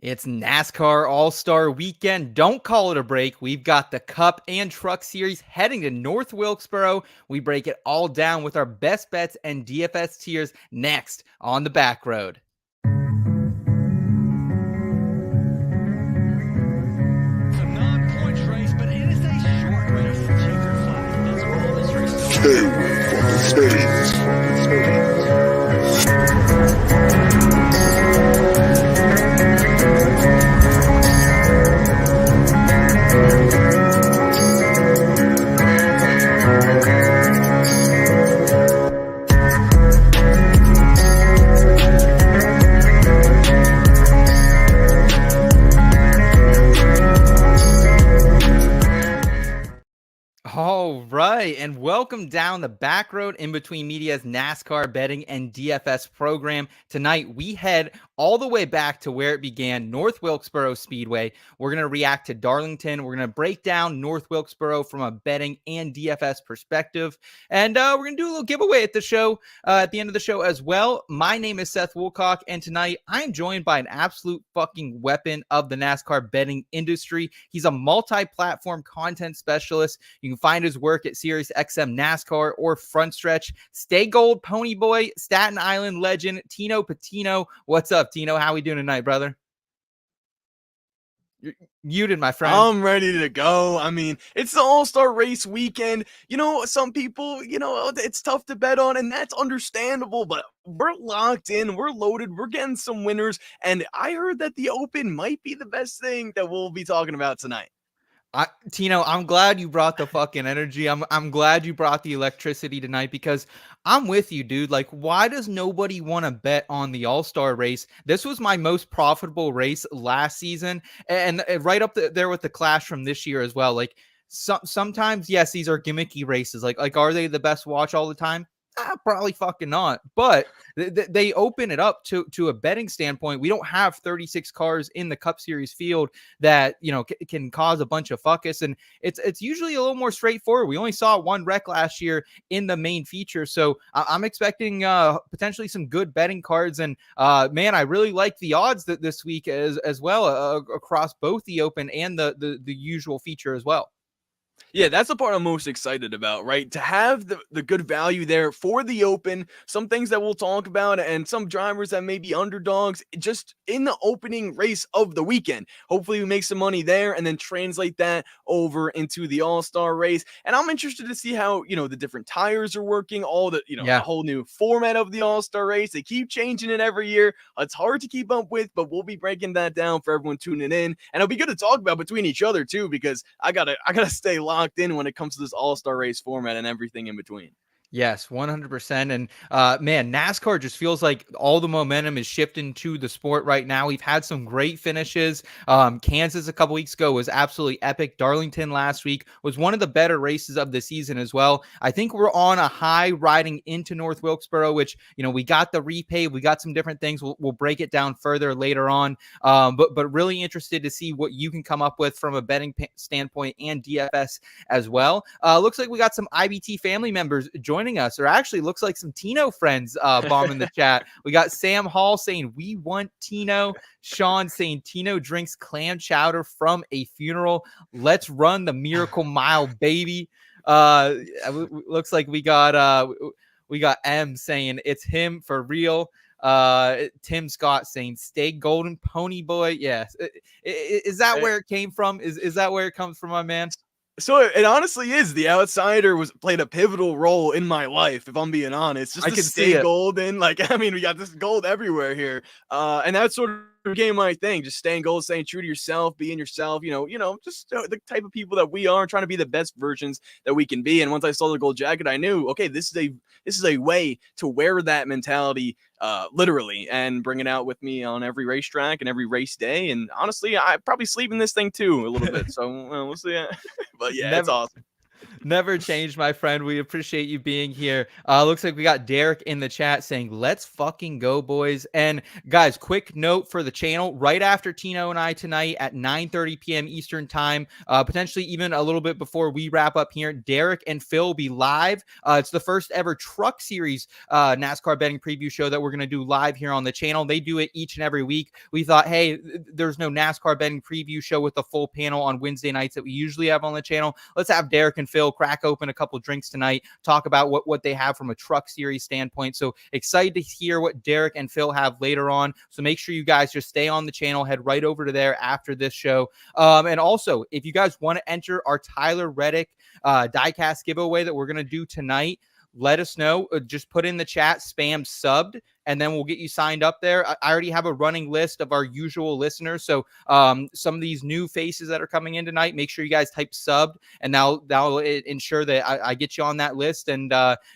It's NASCAR All-Star Weekend. Don't call it a break. We've got the Cup and Truck Series heading to North Wilkesboro. We break it all down with our best bets and DFS tiers next on the Backroad. It's a non-points race, but it is a short race. Checker flag. That's all this race is. Two from the States. All right, and welcome down the Backroad in between media's NASCAR betting and DFS program. Tonight, we head all the way back to where it began, North Wilkesboro Speedway. We're going to react to Darlington. We're going to break down North Wilkesboro from a betting and DFS perspective. And we're going to do a little giveaway at the show, at the end of the show as well. My name is Seth Woolcock, and tonight I'm joined by an absolute fucking weapon of the NASCAR betting industry. He's a multi-platform content specialist. You can find his work at SiriusXM NASCAR or Front Stretch. Stay Gold Pony Boy, Staten Island legend, Tino Pattigno. What's up, Tino? How we doing tonight, brother? You're muted, my friend. I'm ready to go. I mean, it's the All-Star Race weekend. You know, some people, it's tough to bet on, and that's understandable, but we're locked in. We're loaded. We're getting some winners, and I heard that the Open might be the best thing that we'll be talking about tonight. Tino, I'm glad you brought the fucking energy. I'm glad you brought the electricity tonight because I'm with you, dude. Like, why does nobody want to bet on the All-Star race? This was my most profitable race last season, and right up there with the Clash from this year as well. Like, sometimes, yes, these are gimmicky races. Like, are they the best watch all the time? Probably fucking not. But they open it up to a betting standpoint. We don't have 36 cars in the Cup Series field that can cause a bunch of fuckus, and it's usually a little more straightforward. We only saw one wreck last year in the main feature, so I'm expecting potentially some good betting cards. And man, I really like the odds that this week as well across both the Open and the usual feature as well. Yeah, that's the part I'm most excited about, right? To have the good value there for the Open, some things that we'll talk about, and some drivers that may be underdogs just in the opening race of the weekend. Hopefully we make some money there and then translate that over into the All-Star race. And I'm interested to see how, the different tires are working, all the, the whole new format of the All-Star race. They keep changing it every year. It's hard to keep up with, but we'll be breaking that down for everyone tuning in. And it'll be good to talk about between each other too, because I gotta stay locked in when it comes to this All-Star race format and everything in between. Yes, 100%. And man, NASCAR just feels like all the momentum is shifting to the sport right now. We've had some great finishes. Kansas a couple weeks ago was absolutely epic. Darlington last week was one of the better races of the season as well. I think we're on a high riding into North Wilkesboro, which, we got the repay. We got some different things. We'll break it down further later on. But really interested to see what you can come up with from a betting standpoint and DFS as well. Looks like we got some IBT family members joining us, or actually looks like some Tino friends bombing the chat. We got Sam Hall saying we want Tino. Sean saying Tino drinks clam chowder from a funeral. Let's run the Miracle Mile, baby. Looks like we got M saying it's him for real. Tim Scott saying stay golden pony boy. Yes. Is that where it came from? Is that where it comes from, my man? So it honestly is. The Outsider played a pivotal role in my life, if I'm being honest. Just to stay golden. We got this gold everywhere here. And that's sort of became my thing. Just staying gold, staying true to yourself, being yourself, just the type of people that we are, trying to be the best versions that we can be. And once I saw the gold jacket, I knew, okay, this is a way to wear that mentality literally and bring it out with me on every racetrack and every race day. And honestly, I probably sleep in this thing too a little bit. So we'll see. But yeah, it's awesome. Never change, my friend. We appreciate you being here. Looks like we got Derek in the chat saying, let's fucking go, boys. And guys, quick note for the channel, right after Tino and I tonight at 9:30 p.m. Eastern time, potentially even a little bit before we wrap up here, Derek and Phil will be live. It's the first ever Truck Series NASCAR betting preview show that we're going to do live here on the channel. They do it each and every week. We thought, hey, there's no NASCAR betting preview show with the full panel on Wednesday nights that we usually have on the channel. Let's have Derek and Phil crack open a couple drinks tonight, talk about what they have from a Truck Series standpoint. So excited to hear what Derek and Phil have later on. So make sure you guys just stay on the channel, head right over to there after this show. And also, if you guys want to enter our Tyler Reddick Diecast giveaway that we're going to do tonight, let us know. Just put in the chat, spam subbed, and then we'll get you signed up there. I already have a running list of our usual listeners. So some of these new faces that are coming in tonight, make sure you guys type subbed, and that'll ensure that I get you on that list. And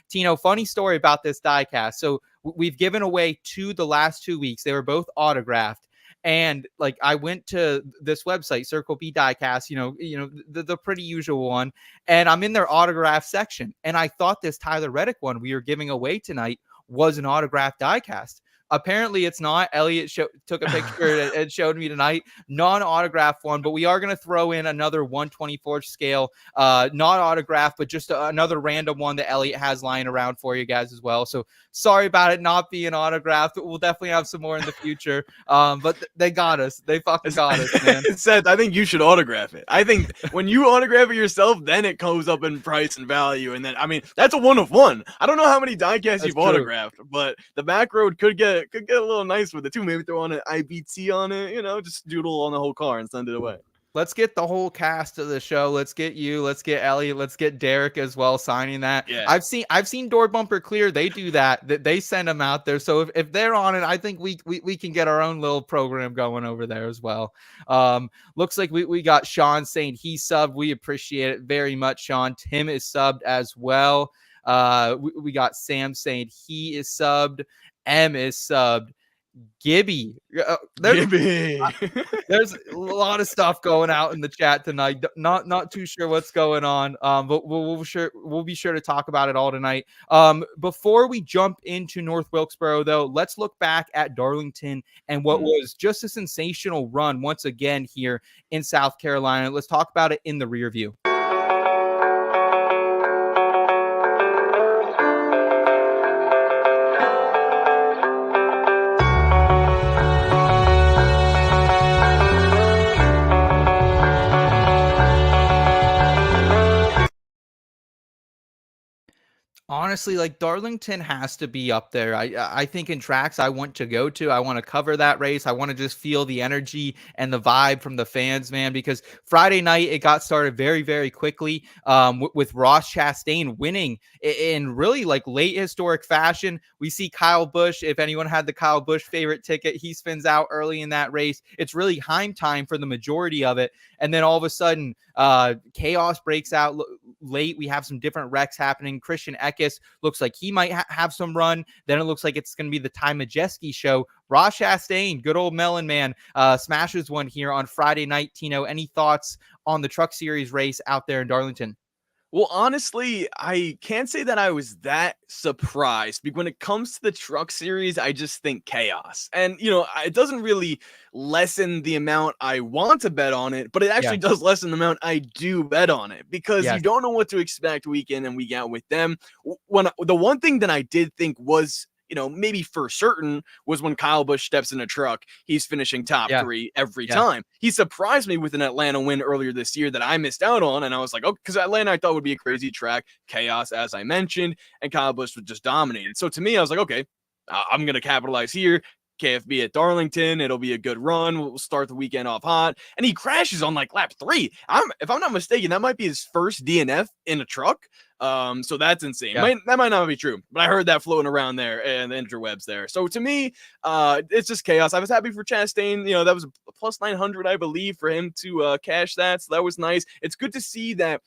Tino, funny story about this diecast. So we've given away the last 2 weeks. They were both autographed. And like I went to this website, Circle B Diecast, the pretty usual one, and I'm in their autograph section. And I thought this Tyler Reddick one we are giving away tonight was an autographed diecast. Apparently it's not. Elliot took a picture and showed me tonight, non-autographed one, but we are going to throw in another 1/24 scale, not autographed, but just another random one that Elliot has lying around for you guys as well. So sorry about it not being autographed. We'll definitely have some more in the future. But they got us. They fucking got us, man. Seth, I think you should autograph it. I think when you autograph it yourself, then it goes up in price and value. And then, I mean, that's a 1 of 1. I don't know how many diecasts you've autographed, but the Backroad could get a little nice with it too. Maybe throw on an IBT on it, just doodle on the whole car and send it away. Let's get the whole cast of the show. Let's get you. Let's get Elliot. Let's get Derek as well signing that. Yeah. I've seen Door Bumper Clear. They do that. They send them out there. So if they're on it, I think we can get our own little program going over there as well. Looks like we got Sean saying he subbed. We appreciate it very much, Sean. Tim is subbed as well. We got Sam saying he is subbed. M is subbed. Gibby. There's a lot of stuff going out in the chat tonight. Not too sure what's going on. But we'll be sure to talk about it all tonight. Before we jump into North Wilkesboro, though, let's look back at Darlington and what was just a sensational run once again here in South Carolina. Let's talk about it in the rear view. Honestly, like Darlington has to be up there. I think in tracks I want to go to, I want to cover that race. I want to just feel the energy and the vibe from the fans, man, because Friday night it got started very, very quickly with Ross Chastain winning in really like late historic fashion. We see Kyle Busch. If anyone had the Kyle Busch favorite ticket, he spins out early in that race. It's really Heim time for the majority of it. And then all of a sudden, chaos breaks out late. We have some different wrecks happening. Christian Eckes looks like he might have some run. Then it looks like it's going to be the Ty Majeski show. Ross Chastain, good old Melon Man, smashes one here on Friday night. Tino, any thoughts on the Truck Series race out there in Darlington? Well, honestly, I can't say that I was that surprised because when it comes to the Truck Series, I just think chaos. And, it doesn't really lessen the amount I want to bet on it, but it actually does lessen the amount I do bet on it because you don't know what to expect week in and week out with them. The one thing that I did think was, maybe for certain was when Kyle Busch steps in a truck, he's finishing top 3 every time. He surprised me with an Atlanta win earlier this year that I missed out on. And I was like, oh, because Atlanta I thought would be a crazy track, chaos, as I mentioned, and Kyle Busch was just dominated. So to me, I was like, okay, I'm going to capitalize here. KFB at Darlington. It'll be a good run. We'll start the weekend off hot. And he crashes on like lap 3. If I'm not mistaken, that might be his first DNF in a truck. So that's insane. That might not be true, but I heard that floating around there and the interwebs there. So to me, it's just chaos. I was happy for Chastain. That was a plus 900, I believe, for him to cash that. So that was nice. It's good to see that,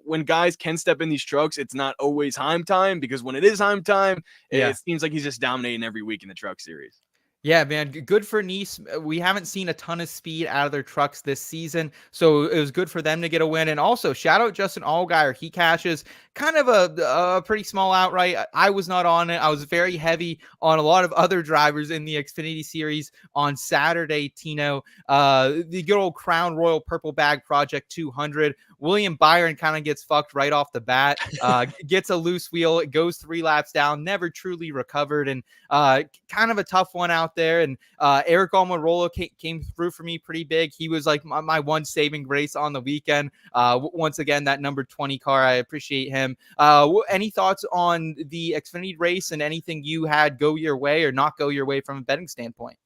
when guys can step in these trucks, it's not always Heim time, because when it is Heim time, it seems like he's just dominating every week in the Truck Series. Yeah, man, good for Nice. We haven't seen a ton of speed out of their trucks this season, so it was good for them to get a win. And also, shout out Justin Allgaier. He cashes kind of a pretty small outright. I was not on it. I was very heavy on a lot of other drivers in the Xfinity Series on Saturday, Tino. The good old Crown Royal Purple Bag Project 200. William Byron kind of gets fucked right off the bat, gets a loose wheel. It goes 3 laps down, never truly recovered. And kind of a tough one out there. And Eric Almirola came through for me pretty big. He was like my one saving grace on the weekend. Once again, that number 20 car, I appreciate him. Any thoughts on the Xfinity race and anything you had go your way or not go your way from a betting standpoint?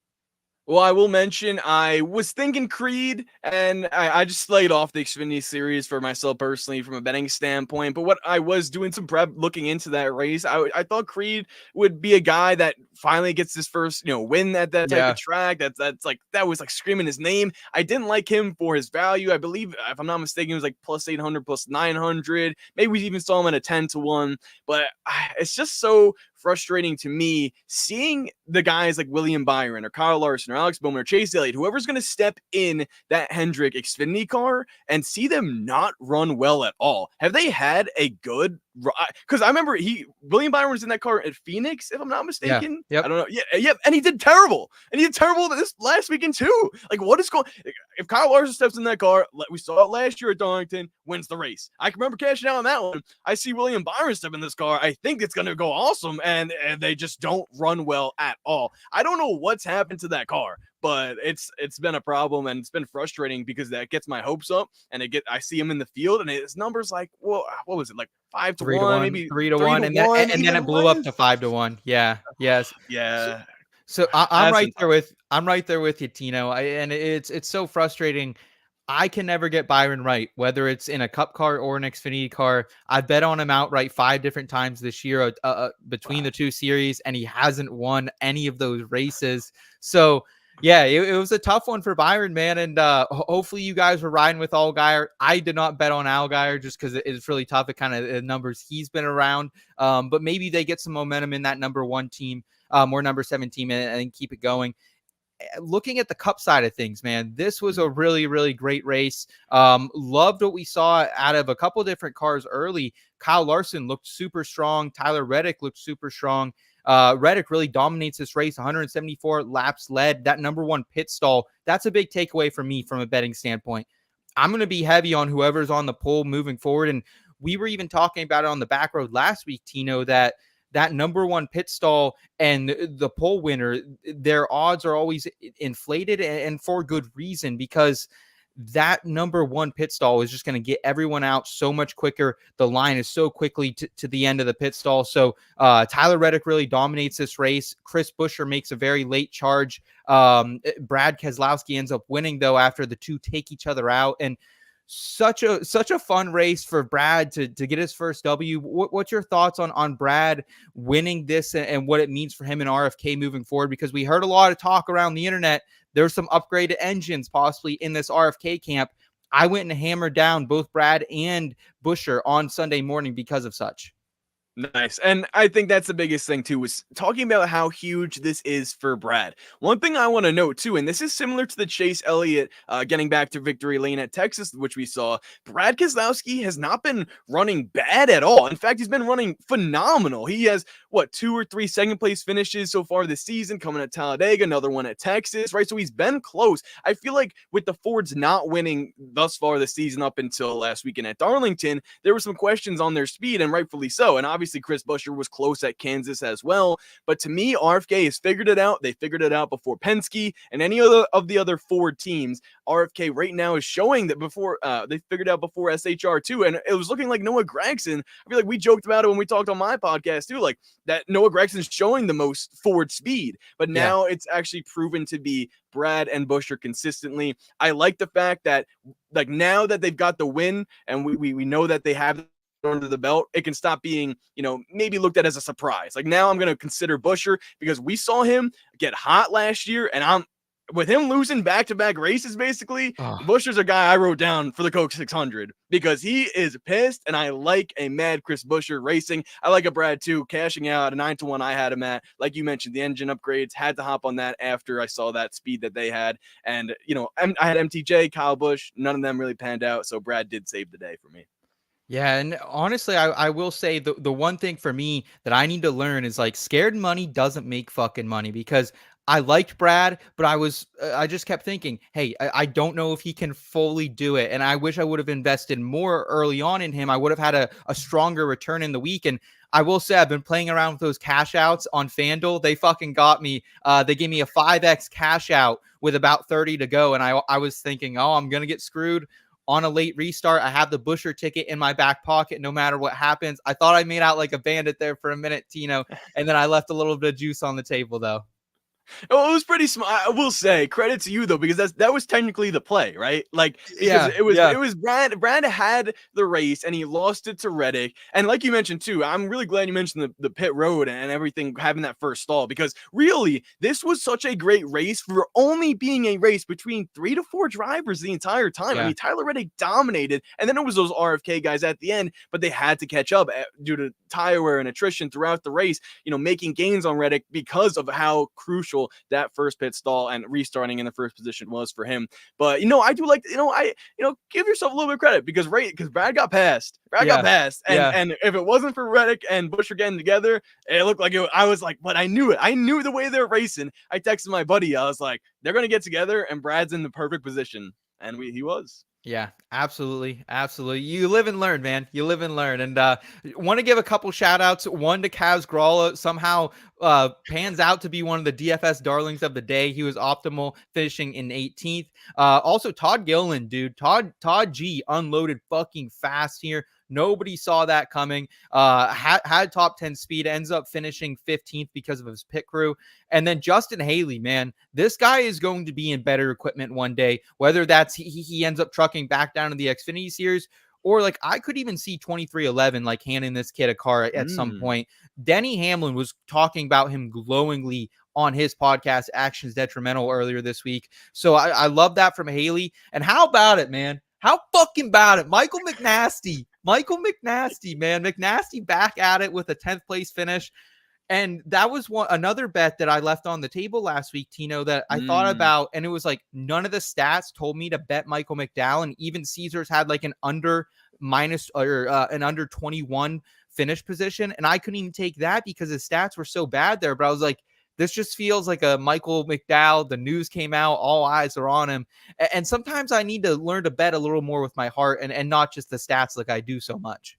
Well, I will mention I was thinking Creed, and I just slayed off the Xfinity Series for myself personally from a betting standpoint. But what I was doing some prep looking into that race, I thought Creed would be a guy that finally gets his first win at that type of track. That was like screaming his name. I didn't like him for his value. I believe, if I'm not mistaken, it was like plus 800, plus 900. Maybe we even saw him at a 10-1. But it's just so frustrating to me seeing the guys like William Byron or Kyle Larson or Alex Bowman or Chase Elliott, whoever's going to step in that Hendrick Xfinity car, and see them not run well at all. Have they had a good, because I remember William Byron was in that car at Phoenix, if I'm not mistaken. Yeah. Yep. I don't know. Yeah. And he did terrible. And he did terrible this last weekend too. Like, what is going? If Kyle Larson steps in that car, we saw it last year at Darlington, wins the race. I can remember cashing out on that one. I see William Byron step in this car. I think it's going to go awesome. And they just don't run well at all. I don't know what's happened to that car, but it's been a problem, and it's been frustrating because that gets my hopes up, and I see him in the field, and his numbers like, well, what was it, like 5-1, maybe 3-1, and then it blew up to 5-1. Yeah. Yes. Yeah. So I'm right there with you, Tino. And it's so frustrating. I can never get Byron right, whether it's in a Cup car or an Xfinity car. I've bet on him outright 5 different times this year between the two series, and he hasn't won any of those races. So, yeah, it was a tough one for Byron, man. And hopefully you guys were riding with Allgaier. I did not bet on Allgaier just because it's really tough. It kind of numbers he's been around. But maybe they get some momentum in that number 1 team or number 7 team and keep it going. Looking at the Cup side of things, man, this was a really, really great race. Loved what we saw out of a couple different cars early. Kyle Larson looked super strong. Tyler Reddick looked super strong. Reddick really dominates this race, 174 laps led. That number 1 pit stall, that's a big takeaway for me from a betting standpoint. I'm going to be heavy on whoever's on the pole moving forward. And we were even talking about it on the Backroad last week, Tino, that number 1 pit stall and the pole winner, their odds are always inflated, and for good reason, because that number 1 pit stall is just going to get everyone out so much quicker. The line is so quickly to the end of the pit stall. So Tyler Reddick really dominates this race. Chris Buescher makes a very late charge. Brad Keselowski ends up winning, though, after the two take each other out. And such a fun race for Brad to get his first W. What's your thoughts on Brad winning this and what it means for him in RFK moving forward? Because we heard a lot of talk around the internet. There's some upgraded engines possibly in this RFK camp. I went and hammered down both Brad and Buescher on Sunday morning because of such. Nice. And I think that's the biggest thing too, was talking about how huge this is for Brad. One thing I want to note too, and this is similar to the Chase Elliott getting back to victory lane at Texas, which we saw, Brad Keselowski has not been running bad at all. In fact, he's been running phenomenal. He has 2 or 3 second place finishes so far this season, coming at Talladega, another one at Texas, right? So he's been close. I feel like with the Fords not winning thus far this season up until last weekend at Darlington, there were some questions on their speed, and rightfully so. And obviously Chris Buescher was close at Kansas as well. But to me, RFK has figured it out. They figured it out before Penske and any other of the other Ford teams. RFK right now is showing that before they figured out before SHR too. And it was looking like Noah Gragson. I feel like we joked about it when we talked on my podcast too, like that Noah Gragson's showing the most Ford speed. But now it's actually proven to be Brad and Buescher consistently. I like the fact that like now that they've got the win and we know that they have under the belt, it can stop being, maybe looked at as a surprise. Like now I'm going to consider Buescher because we saw him get hot last year, and with him losing back-to-back races, basically, Oh, Buescher's a guy I wrote down for the Coke 600 because he is pissed, and I like a mad Chris Buescher racing. I like a Brad too, cashing out a 9-1 I had him at. Like you mentioned, the engine upgrades, had to hop on that after I saw that speed that they had. And, I had MTJ, Kyle Busch, none of them really panned out, so Brad did save the day for me. yeah, and honestly, I will say the one thing for me that I need to learn is like scared money doesn't make fucking money because I liked Brad, but I just kept thinking, hey, I don't know if he can fully do it, and I wish I would have invested more early on in him. I would have had a stronger return in the week, and I will say I've been playing around with those cash outs on FanDuel. They fucking got me. They gave me a 5x cash out with about 30 to go, and I was thinking, oh, I'm gonna get screwed on a late restart. I have the Buescher ticket in my back pocket no matter what happens. I thought I made out like a bandit there for a minute, Tino, and then I left a little bit of juice on the table though. Oh, it was pretty smart. I will say credit to you though, because that was technically the play, right? Like, because it was Brad. Brad had the race and he lost it to Reddick. And like you mentioned too, I'm really glad you mentioned the pit road and everything having that first stall, because really this was such a great race for only being a race between 3 to 4 drivers the entire time. Yeah. I mean, Tyler Reddick dominated, and then it was those RFK guys at the end, but they had to catch up due to tire wear and attrition throughout the race. Making gains on Reddick because of how crucial that first pit stall and restarting in the first position was for him. But I do like, give yourself a little bit of credit because Brad got passed. Got passed. And if it wasn't for Reddick and Buescher getting together, it looked like I was like, but I knew it. I knew the way they're racing. I texted my buddy. I was like, they're gonna get together and Brad's in the perfect position. And he was. Yeah, absolutely. Absolutely. You live and learn, man. You live and learn. And want to give a couple shout outs. One to Kaz Gralla, somehow pans out to be one of the DFS darlings of the day. He was optimal, finishing in 18th. Also, Todd Gilliland, dude. Todd G unloaded fucking fast here. Nobody saw that coming. Had top 10 speed, ends up finishing 15th because of his pit crew. And then Justin Haley, man, this guy is going to be in better equipment one day, whether that's he ends up trucking back down to the Xfinity Series, or like I could even see 2311 like handing this kid a car at some point. Denny Hamlin was talking about him glowingly on his podcast, Actions Detrimental, earlier this week. So I love that from Haley. And how about it, man? How fucking about it? Michael McNasty, man. McNasty back at it with a 10th place finish. And that was another bet that I left on the table last week, Tino, that I thought about. And it was like none of the stats told me to bet Michael McDowell. And even Caesars had like an under 21 finish position. And I couldn't even take that because his stats were so bad there. But I was like, this just feels like a Michael McDowell. The news came out. All eyes are on him. And sometimes I need to learn to bet a little more with my heart and not just the stats like I do so much.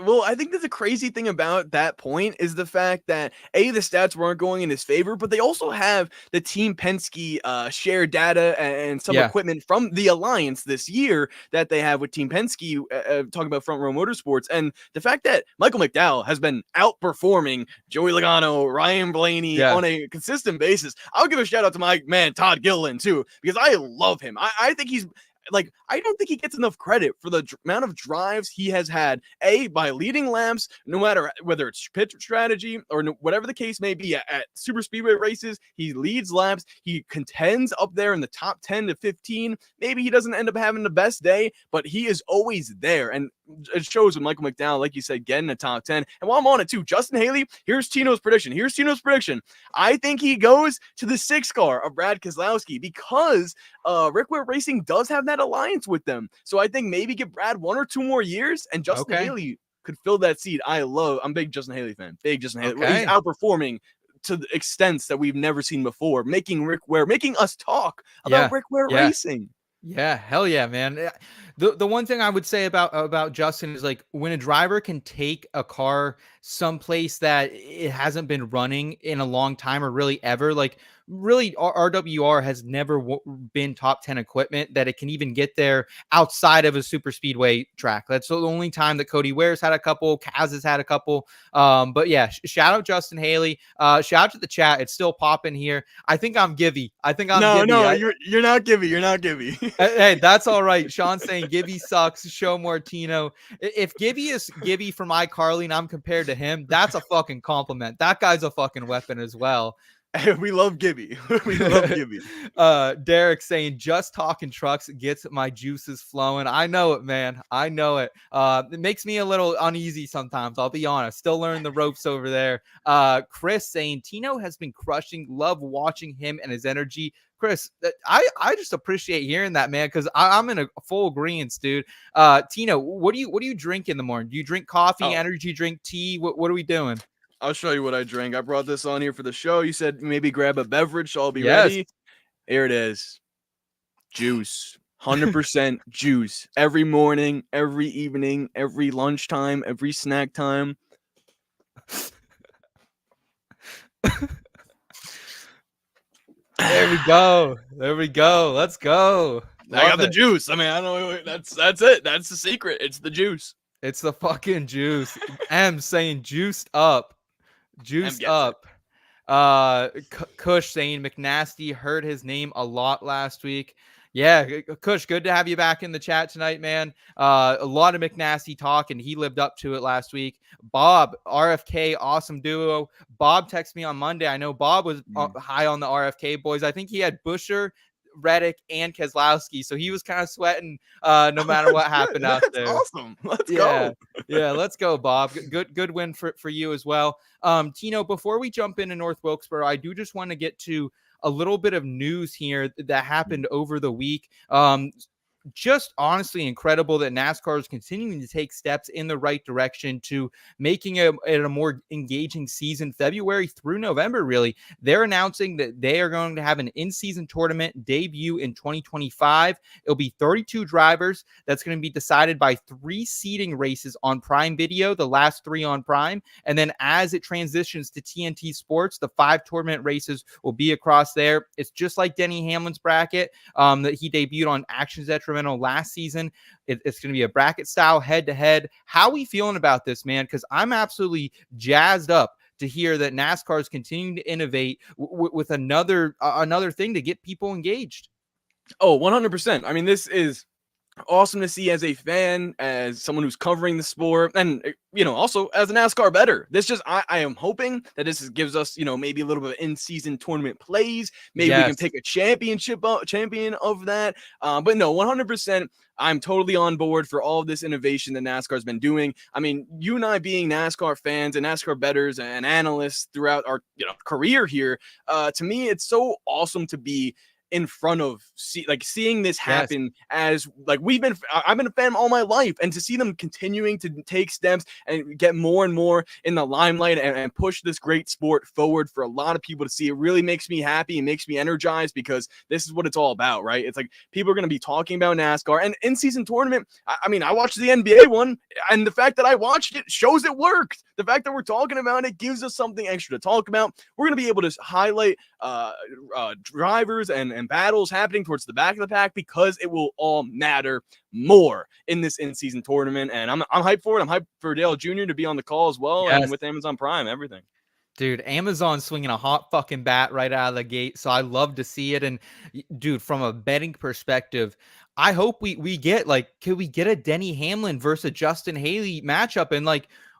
Well, I think that the crazy thing about that point is the fact that the stats weren't going in his favor, but they also have the Team Penske share data and some equipment from the Alliance this year that they have with Team Penske, talking about Front Row Motorsports, and the fact that Michael McDowell has been outperforming Joey Logano, Ryan Blaney on a consistent basis. I'll give a shout out to my man Todd Gilliland too, because I love him. I think he's like, I don't think he gets enough credit for the amount of drives he has had, by leading laps, no matter whether it's pit strategy or whatever the case may be. At super speedway races, he leads laps. He contends up there in the top 10 to 15. Maybe he doesn't end up having the best day, but he is always there. And it shows with Michael McDowell, like you said, getting the top 10. And while I'm on it too, Justin Haley, here's Tino's prediction. I think he goes to the 6 car of Brad Keselowski because Rick Ware Racing does have that alliance with them. So I think maybe give Brad 1 or 2 more years and Justin Haley could fill that seat. I'm a big Justin Haley fan. He's outperforming to the extents that we've never seen before, making us talk about Rick Ware Racing. Yeah, hell yeah, man. The one thing I would say about Justin is like when a driver can take a car someplace that it hasn't been running in a long time or really ever, like really RWR has never been top 10 equipment that it can even get there outside of a super speedway track. That's the only time that Cody Ware's had a couple, Kaz has had a couple. But yeah, shout out Justin Haley. Shout out to the chat. It's still popping here. I think I'm Gibby. No, you're not Gibby. You're not Gibby. Hey, that's all right. Sean's saying Gibby sucks. Show more Tino. If Gibby is Gibby from iCarly and I'm compared to him, that's a fucking compliment. That guy's a fucking weapon as well. We love Gibby. We love Gibby. Derek saying just talking trucks gets my juices flowing. I know it, man. I know it. It makes me a little uneasy sometimes. I'll be honest. Still learning the ropes over there. Chris saying Tino has been crushing. Love watching him and his energy. Chris, I just appreciate hearing that, man, because I'm in a full agreement, dude. Tino, what do you drink in the morning? Do you drink coffee, energy drink, tea? What are we doing? I'll show you what I drink. I brought this on here for the show. You said maybe grab a beverage, so I'll be ready. Here it is. Juice. 100% juice. Every morning, every evening, every lunchtime, every snack time. There we go. There we go. Let's go. I got the juice. I mean, I don't know. That's it. That's the secret. It's the juice. It's the fucking juice. M saying juiced up. Juiced up. Kush saying McNasty heard his name a lot last week. Yeah, Kush, good to have you back in the chat tonight, man. A lot of McNasty talk, and he lived up to it last week. Bob, RFK, awesome duo. Bob texted me on Monday. I know Bob was high on the RFK boys. I think he had Busher, Reddick, and Keselowski, so he was kind of sweating no matter what happened out there. Awesome. Let's go. Yeah, let's go, Bob. Good win for you as well. Tino, before we jump into North Wilkesboro, I do just want to get to a little bit of news here that happened over the week. Just honestly incredible that NASCAR is continuing to take steps in the right direction to making it a more engaging season, February through November, really. They're announcing that they are going to have an in-season tournament debut in 2025. It'll be 32 drivers. That's going to be decided by 3 seeding races on Prime Video, the last 3 on Prime. And then as it transitions to TNT Sports, the 5 tournament races will be across there. It's just like Denny Hamlin's bracket that he debuted on Actions Detrimental last season. It's going to be a bracket style head-to-head. How are we feeling about this, man? Because I'm absolutely jazzed up to hear that NASCAR is continuing to innovate with another thing to get people engaged. Oh, 100%. I mean, this is awesome to see as a fan, as someone who's covering the sport, and also as a NASCAR bettor. This just I am hoping that this gives us maybe a little bit of in-season tournament plays. Maybe we can pick a champion of that. But no, 100%. I'm totally on board for all of this innovation that NASCAR's been doing. I mean, you and I being NASCAR fans and NASCAR bettors and analysts throughout our career here, to me, it's so awesome to be in front of seeing this happen. As I've been a fan all my life, and to see them continuing to take steps and get more and more in the limelight and push this great sport forward for a lot of people to see, it really makes me happy and makes me energized, because this is what it's all about, right? It's like people are going to be talking about NASCAR and in-season tournament. I mean, I watched the NBA one, and the fact that I watched it shows it worked. The fact that we're talking about it gives us something extra to talk about. We're going to be able to highlight drivers and battles happening towards the back of the pack, because it will all matter more in this in-season tournament. And I'm hyped for it. I'm hyped for Dale Jr. to be on the call as well, and with Amazon Prime, everything. Dude, Amazon swinging a hot fucking bat right out of the gate, so I love to see it. And dude, from a betting perspective, I hope we get could we get a Denny Hamlin versus Justin Haley matchup? And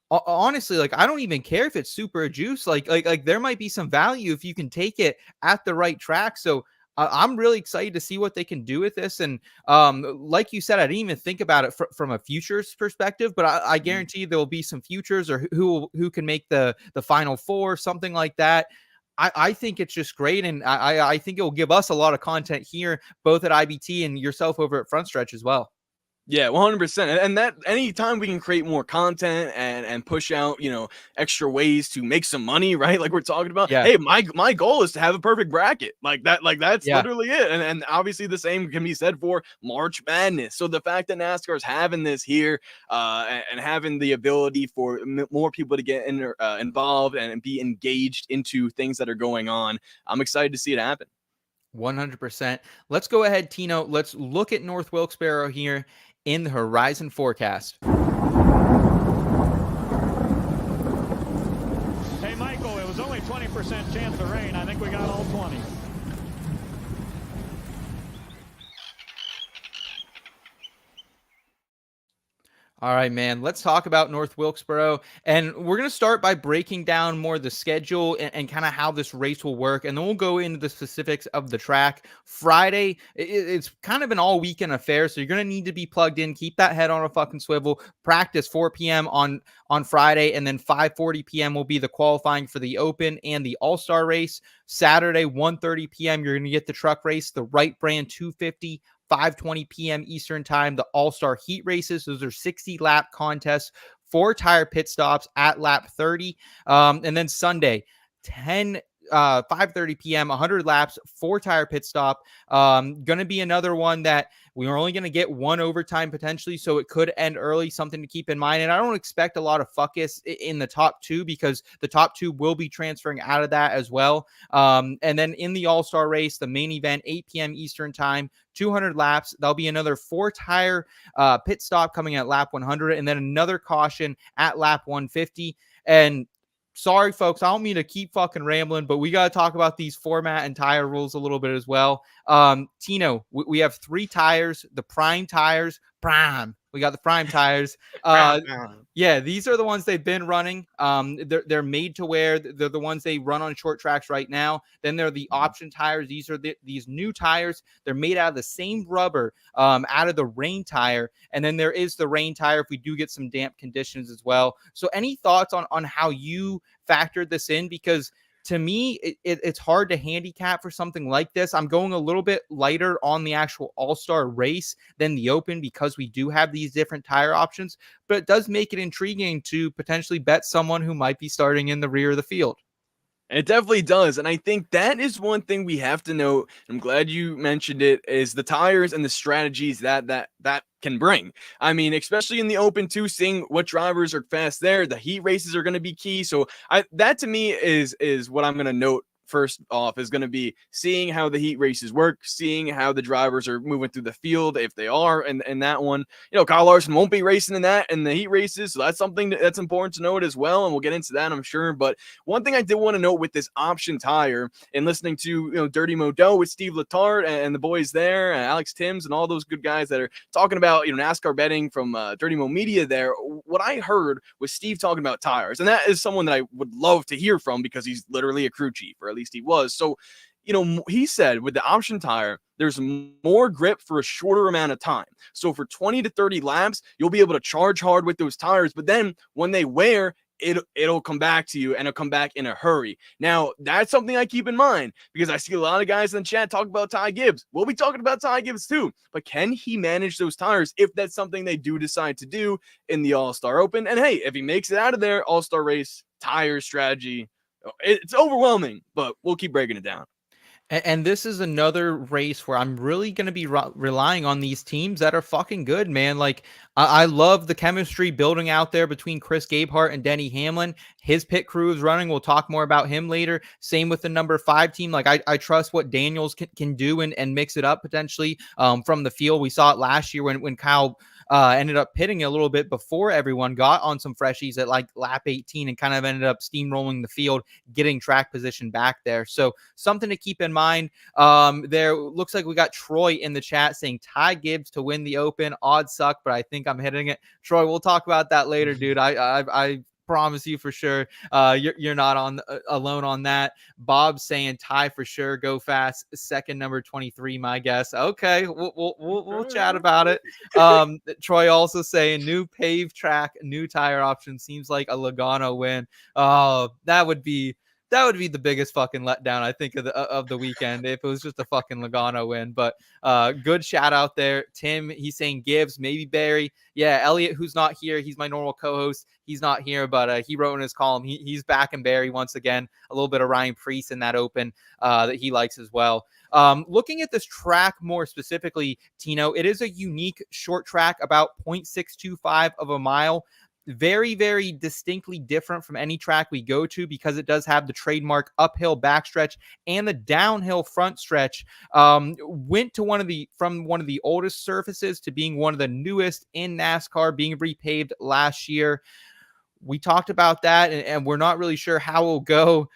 honestly, I don't even care if it's super juice. Like there might be some value if you can take it at the right track. So I'm really excited to see what they can do with this. And like you said, I didn't even think about it from a futures perspective, but I guarantee there will be some futures or who can make the final 4, something like that. I think it's just great. And I think it will give us a lot of content here, both at IBT and yourself over at Front Stretch as well. Yeah, 100%. And that anytime we can create more content and push out, extra ways to make some money, right? Like we're talking about. Yeah. Hey, my goal is to have a perfect bracket. That's literally it. And obviously the same can be said for March Madness. So the fact that NASCAR is having this here and having the ability for more people to get involved and be engaged into things that are going on, I'm excited to see it happen. 100%. Let's go ahead, Tino. Let's look at North Wilkesboro here in the horizon forecast. Hey, Michael, it was only 20% chance of rain. I think we got all 20. All right, man. Let's talk about North Wilkesboro. And we're going to start by breaking down more the schedule and kind of how this race will work. And then we'll go into the specifics of the track. Friday, it's kind of an all weekend affair. So you're going to need to be plugged in. Keep that head on a fucking swivel. Practice 4 p.m. on Friday. And then 5:40 p.m. will be the qualifying for the Open and the All-Star Race. Saturday, 1:30 p.m. You're going to get the truck race, the Wright brand 250. 5:20 p.m. Eastern time, the All-Star Heat races. Those are 60-lap contests, 4 tire pit stops at lap 30. And then Sunday, 5:30 p.m., 100 laps, 4 tire pit stop. Going to be another one that we are only going to get 1 overtime potentially, so it could end early, something to keep in mind. And I don't expect a lot of fuckus in the top 2 because the top 2 will be transferring out of that as well. And then in the All-Star race, the main event, 8 p.m. Eastern time, 200 laps. There'll be another 4 tire pit stop coming at lap 100, and then another caution at lap 150. And sorry, folks, I don't mean to keep fucking rambling, but we got to talk about these format and tire rules a little bit as well. Tino, we have 3 tires, the prime tires, prime. We got the prime tires. Yeah, these are the ones they've been running. They're made to wear. They're the ones they run on short tracks right now. Then they're the option tires. These are these new tires. They're made out of the same rubber out of the rain tire. And then there is the rain tire if we do get some damp conditions as well. So any thoughts on how you factored this in? Because to me, it's hard to handicap for something like this. I'm going a little bit lighter on the actual All-Star race than the Open because we do have these different tire options, but it does make it intriguing to potentially bet someone who might be starting in the rear of the field. It definitely does. And I think that is one thing we have to note. I'm glad you mentioned it, is the tires and the strategies that can bring. I mean, especially in the Open too, seeing what drivers are fast there. The heat races are going to be key. So that to me is what I'm going to note first off, is going to be seeing how the heat races work, seeing how the drivers are moving through the field, if they are, and that one, Kyle Larson won't be racing in the heat races, so that's something that's important to note as well, and we'll get into that, I'm sure. But one thing I did want to note with this option tire, and listening to Dirty Modo with Steve Letarte and the boys there, Alex Timms and all those good guys that are talking about NASCAR betting from Dirty Mo Media there, what I heard was Steve talking about tires, and that is someone that I would love to hear from because he's literally a crew chief, or at least he was. So, he said with the option tire, there's more grip for a shorter amount of time. So for 20 to 30 laps, you'll be able to charge hard with those tires. But then when they wear, it'll come back to you, and it'll come back in a hurry. Now, that's something I keep in mind because I see a lot of guys in the chat talk about Ty Gibbs. We'll be talking about Ty Gibbs too. But can he manage those tires if that's something they do decide to do in the All-Star Open? And hey, if he makes it out of there, All-Star race, tire strategy, it's overwhelming, but we'll keep breaking it down. And this is another race where I'm really going to be relying on these teams that are fucking good, man. Like, I love the chemistry building out there between Chris Gabehart and Denny Hamlin. His pit crew is running. We'll talk more about him later. Same with the number 5 team. Like, I trust what Daniels can do and mix it up potentially from the field. We saw it last year when Kyle ended up pitting a little bit before everyone got on some freshies at like lap 18 and kind of ended up steamrolling the field, getting track position back there. So something to keep in mind. There looks like we got Troy in the chat saying Ty Gibbs to win the Open. Odds suck, but I think I'm hitting it. Troy, we'll talk about that later, dude. I promise you for sure. You're not alone on that. Bob's saying Ty for sure. Go fast. Second number 23, my guess. Okay, we'll chat about it. Troy also saying new paved track, new tire option. Seems like a Logano win. Oh, that would be the biggest fucking letdown, I think, of the weekend if it was just a fucking Logano win. But good shout out there. Tim, he's saying Gibbs, maybe Barry. Yeah, Elliot, who's not here. He's my normal co-host. He's not here, but he wrote in his column. He's back in Barry once again. A little bit of Ryan Preece in that Open that he likes as well. Looking at this track more specifically, Tino, it is a unique short track, about 0.625 of a mile. Very, very distinctly different from any track we go to because it does have the trademark uphill backstretch and the downhill front stretch. Went to from one of the oldest surfaces to being one of the newest in NASCAR, being repaved last year. We talked about that, and we're not really sure how it'll go.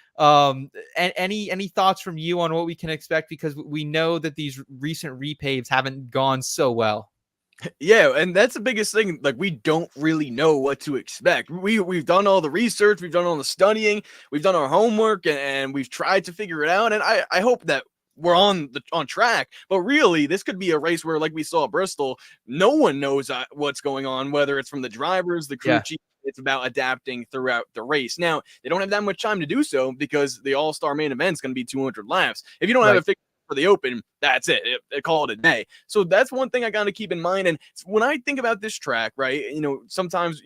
Any thoughts from you on what we can expect? Because we know that these recent repaves haven't gone so well. Yeah, and that's the biggest thing. Like, we don't really know what to expect. We've done all the research, we've done all the studying, we've done our homework, and we've tried to figure it out. And I hope that we're on track. But really, this could be a race where, like we saw at Bristol, no one knows what's going on, whether it's from the drivers, the crew Yeah. chief. It's about adapting throughout the race. Now, they don't have that much time to do so because the All-Star main event is going to be 200 laps. If you don't have Right. a fix for the Open, that's it. Call it a day. So that's one thing I got to keep in mind. And when I think about this track, right, sometimes,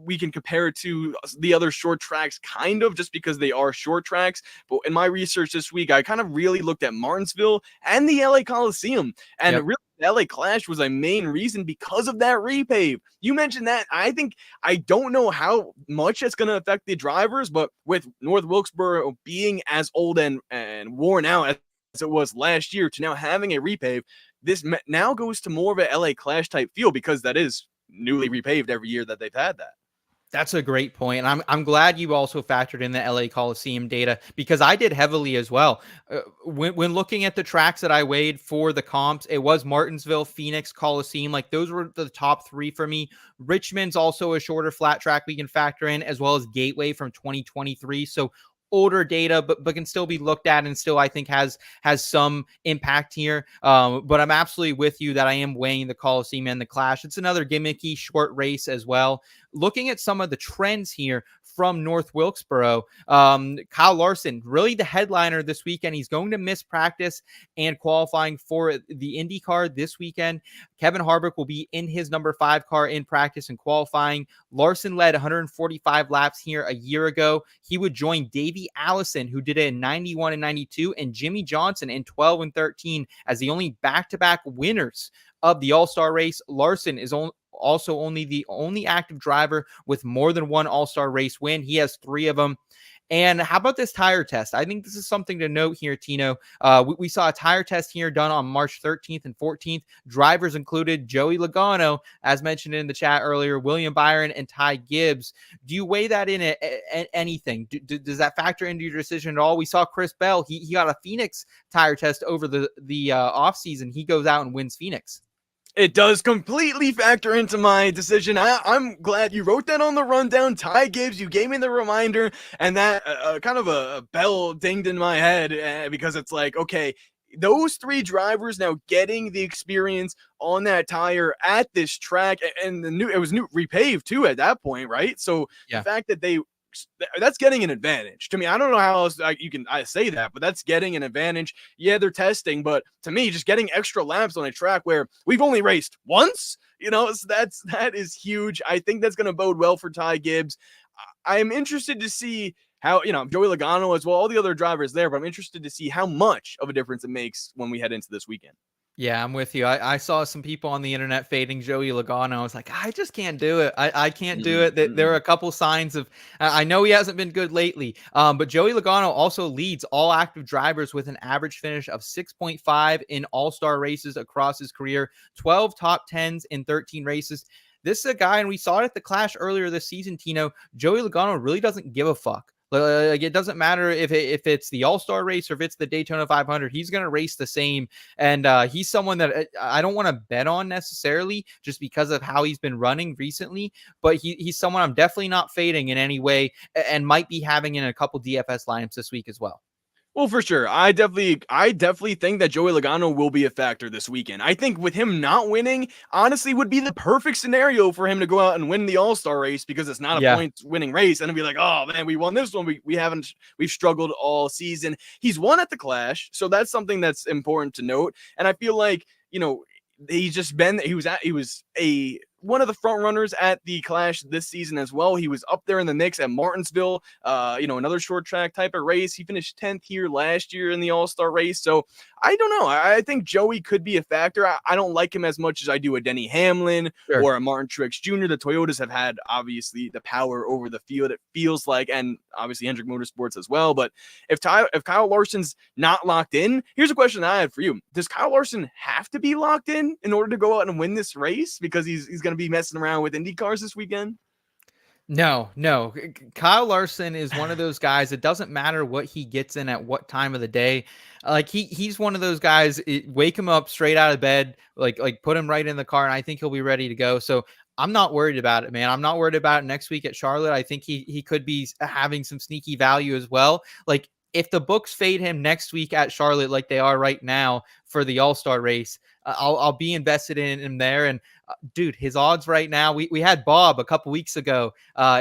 we can compare it to the other short tracks kind of just because they are short tracks. But in my research this week, I kind of really looked at Martinsville and the LA Coliseum. And Yep. really, the LA Clash was a main reason because of that repave. You mentioned that. I don't know how much it's going to affect the drivers, but with North Wilkesboro being as old and worn out as it was last year to now having a repave, this now goes to more of a LA Clash type feel because that is newly repaved every year that they've had that. That's a great point. And I'm glad you also factored in the LA Coliseum data because I did heavily as well. When looking at the tracks that I weighed for the comps, it was Martinsville, Phoenix, Coliseum. Like those were the top three for me. Richmond's also a shorter flat track we can factor in, as well as Gateway from 2023. So older data, but can still be looked at and still I think has some impact here. But I'm absolutely with you that I am weighing the Coliseum and the Clash. It's another gimmicky short race as well. Looking at some of the trends here from North Wilkesboro, Kyle Larson, really the headliner this weekend. He's going to miss practice and qualifying for the IndyCar this weekend. Kevin Harvick will be in his number 5 car in practice and qualifying. Larson led 145 laps here a year ago. He would join Davey Allison, who did it in 91 and 92, and Jimmy Johnson in 12 and 13 as the only back-to-back winners of the All-Star race. Larson is also only the only active driver with more than one All-Star race win. He has 3 of them. And how about this tire test? I think this is something to note here, Tino. We saw a tire test here done on March 13th and 14th. Drivers included Joey Logano, as mentioned in the chat earlier, William Byron, and Ty Gibbs. Do you weigh that in anything? Does that factor into your decision at all? We saw Chris Bell. He got a Phoenix tire test over the offseason. He goes out and wins Phoenix. It does completely factor into my decision. I'm glad you wrote that on the rundown. Ty Gibbs, you gave me the reminder, and that kind of a bell dinged in my head because it's like, okay, those 3 drivers now getting the experience on that tire at this track, and it was new repaved too at that point, right? So Yeah. the fact that that's getting an advantage to me. I don't know how else I say that, but that's getting an advantage. Yeah, they're testing, but to me, just getting extra laps on a track where we've only raced once, so that is huge. I think that's going to bode well for Ty Gibbs. I am interested to see how, Joey Logano as well, all the other drivers there, but I'm interested to see how much of a difference it makes when we head into this weekend. Yeah, I'm with you. I saw some people on the internet fading Joey Logano. I was like, I just can't do it. I can't do it. There are a couple signs of, I know he hasn't been good lately, but Joey Logano also leads all active drivers with an average finish of 6.5 in all-star races across his career, 12 top 10s in 13 races. This is a guy, and we saw it at the Clash earlier this season, Tino. Joey Logano really doesn't give a fuck. Like, it doesn't matter if it's the All-Star race or if it's the Daytona 500. He's going to race the same. And he's someone that I don't want to bet on necessarily just because of how he's been running recently. But he's someone I'm definitely not fading in any way and might be having in a couple DFS lineups this week as well. Well, for sure. I definitely think that Joey Logano will be a factor this weekend. I think with him not winning, honestly, would be the perfect scenario for him to go out and win the All-Star race because it's not a point-winning race. And it'd be like, oh, man, we won this one. We've struggled all season. He's won at the Clash, so that's something that's important to note. And I feel like, he was one of the front runners at the Clash this season as well. He was up there in the mix at Martinsville, another short track type of race. He finished 10th here last year in the All-Star race. So I don't know. I think Joey could be a factor. I don't like him as much as I do a Denny Hamlin or a Martin Truex Jr. The Toyotas have had, obviously, the power over the field, it feels like, and obviously Hendrick Motorsports as well. But if Kyle Larson's not locked in, here's a question I had for you. Does Kyle Larson have to be locked in order to go out and win this race because he's going to be messing around with Indy cars this weekend? No, no. Kyle Larson is one of those guys. It doesn't matter what he gets in at what time of the day. Like he's one of those guys. Wake him up straight out of bed, like put him right in the car, and I think he'll be ready to go. So I'm not worried about it, man. I'm not worried about it next week at Charlotte. I think he could be having some sneaky value as well. Like if the books fade him next week at Charlotte, like they are right now for the All-Star race, I'll be invested in him there. And dude, his odds right now. We had Bob a couple weeks ago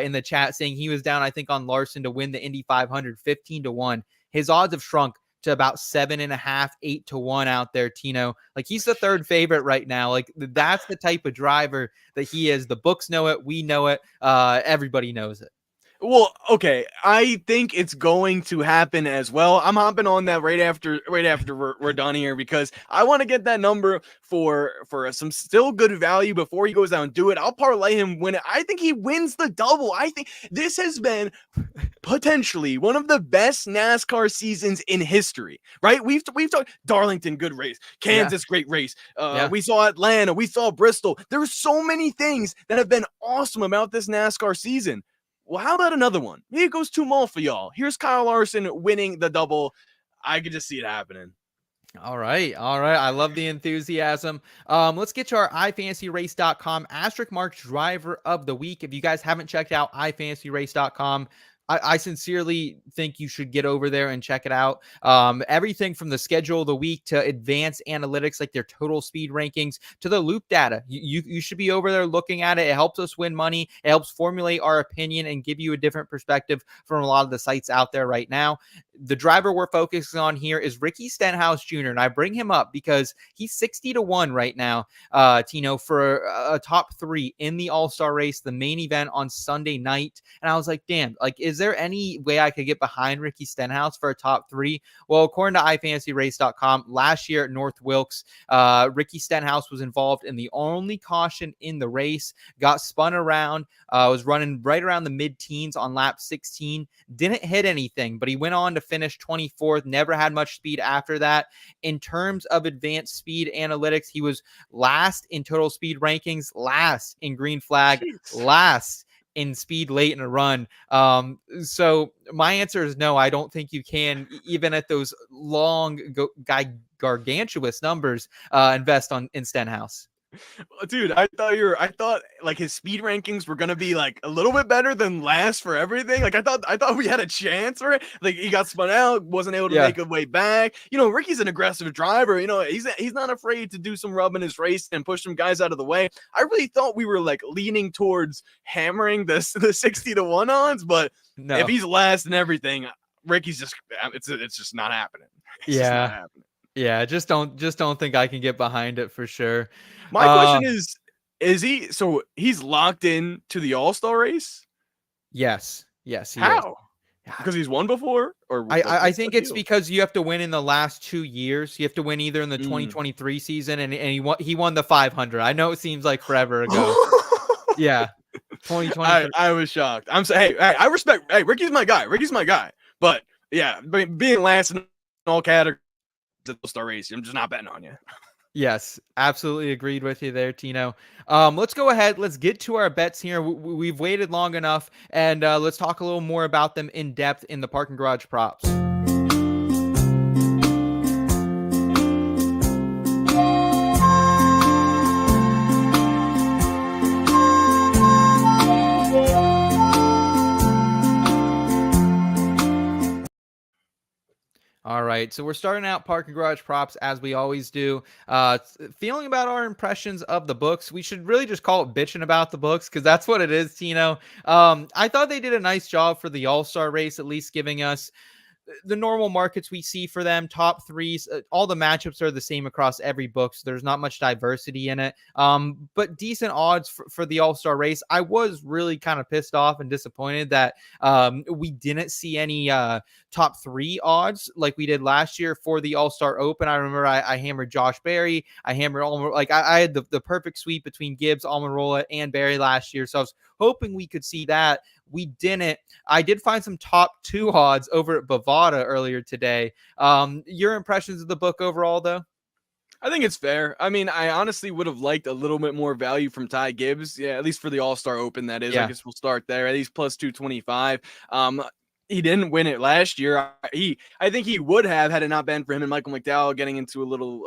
in the chat saying he was down, I think, on Larson to win the Indy 500, 15-1. His odds have shrunk to about 7.5, 8-1 out there, Tino. Like he's the third favorite right now. Like that's the type of driver that he is. The books know it. We know it. Everybody knows it. Well, okay, I think it's going to happen as well. I'm hopping on that right after we're done here because I want to get that number for some still good value before he goes down and do it. I'll parlay him win it. I think he wins the double. I think this has been potentially one of the best NASCAR seasons in history, right? We've talked Darlington, good race, Kansas, great race. We saw Atlanta, we saw Bristol. There were so many things that have been awesome about this NASCAR season. Well, how about another one? Maybe it goes 2 more for y'all. Here's Kyle Larson winning the double. I could just see it happening. All right. I love the enthusiasm. Let's get to our ifantasyrace.com asterisk marks driver of the week. If you guys haven't checked out ifantasyrace.com, I sincerely think you should get over there and check it out. Everything from the schedule of the week to advanced analytics, like their total speed rankings, to the loop data. You should be over there looking at it. It helps us win money. It helps formulate our opinion and give you a different perspective from a lot of the sites out there right now. The driver we're focusing on here is Ricky Stenhouse Jr., and I bring him up because he's 60-1 right now, Tino, for a top 3 in the All-Star race, the main event on Sunday night. And I was like, damn, like, is there any way I could get behind Ricky Stenhouse for a top 3? Well, according to ifantasyrace.com, last year at North Wilkes, Ricky Stenhouse was involved in the only caution in the race, got spun around, was running right around the mid-teens on lap 16, didn't hit anything, but he went on to finish 24th, never had much speed after that. In terms of advanced speed analytics, he was last in total speed rankings, last in green flag, last in speed late in a run. So my answer is no, I don't think you can, even at those long, gargantuous numbers, invest in Stenhouse. Dude, I thought like his speed rankings were gonna be like a little bit better than last for everything. Like I thought we had a chance for it. Like he got spun out, wasn't able to make a way back. You know, Ricky's an aggressive driver. You know, he's not afraid to do some rub in his race and push some guys out of the way. I really thought we were like leaning towards hammering the 60-1 odds, but No. if he's last and everything, Ricky's just it's just not happening. It's just not happening. Yeah, just don't think I can get behind it for sure. My question is he so he's locked in to the All-Star race? Yes, he is. How? Because he's won before? Or I think it's because you have to win in the last 2 years. You have to win either in the 2023 season and he won the 500. I know it seems like forever ago. Yeah. 2020. I was shocked. I'm saying, hey, I respect. Hey, Ricky's my guy. But yeah, being last in all categories at the All-Star race, I'm just not betting on you. Yes, absolutely agreed with you there, Tino. Let's go ahead. Let's get to our bets here. We've waited long enough, and let's talk a little more about them in depth in the parking garage props. All right, so we're starting out parking garage props as we always do. Feeling about our impressions of the books. We should really just call it bitching about the books because that's what it is, Tino. I thought they did a nice job for the All-Star race, at least giving us the normal markets we see for them, top 3s. All the matchups are the same across every book, so there's not much diversity in it. But decent odds for the All-Star race. I was really kind of pissed off and disappointed that we didn't see any top 3 odds like we did last year for the All-Star Open. I remember I hammered Josh Berry. I hammered I had the perfect sweep between Gibbs, Almirola, and Berry last year, so I was hoping we could see that. We didn't. I did find some top 2 odds over at Bovada earlier today. Your impressions of the book overall, though? I think it's fair. I mean, I honestly would have liked a little bit more value from Ty Gibbs. Yeah, at least for the All-Star Open, that is. I Yeah. guess we'll start there. At least plus 225. He didn't win it last year. I think he would have had it not been for him and Michael McDowell getting into a little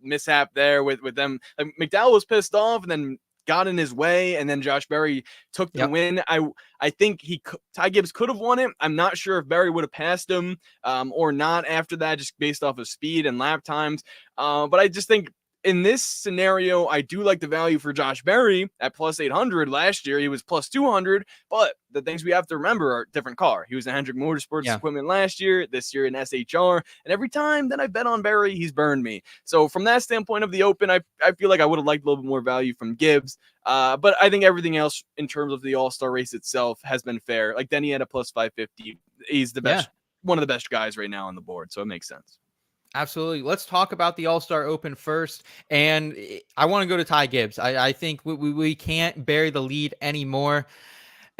mishap there with them. Like, McDowell was pissed off and then got in his way, and then Josh Berry took the win. I think Ty Gibbs could have won it. I'm not sure if Berry would have passed him or not after that, just based off of speed and lap times. But I just think in this scenario, I do like the value for Josh Berry at plus 800. Last year, he was plus 200. But the things we have to remember are different car. He was in Hendrick Motorsports equipment last year, this year in SHR. And every time that I bet on Berry, he's burned me. So from that standpoint of the Open, I feel like I would have liked a little bit more value from Gibbs. But I think everything else in terms of the All-Star race itself has been fair. Like Denny had a plus 550. He's the best, one of the best guys right now on the board. So it makes sense. Absolutely. Let's talk about the All-Star Open first. And I want to go to Ty Gibbs. I think we can't bury the lead anymore.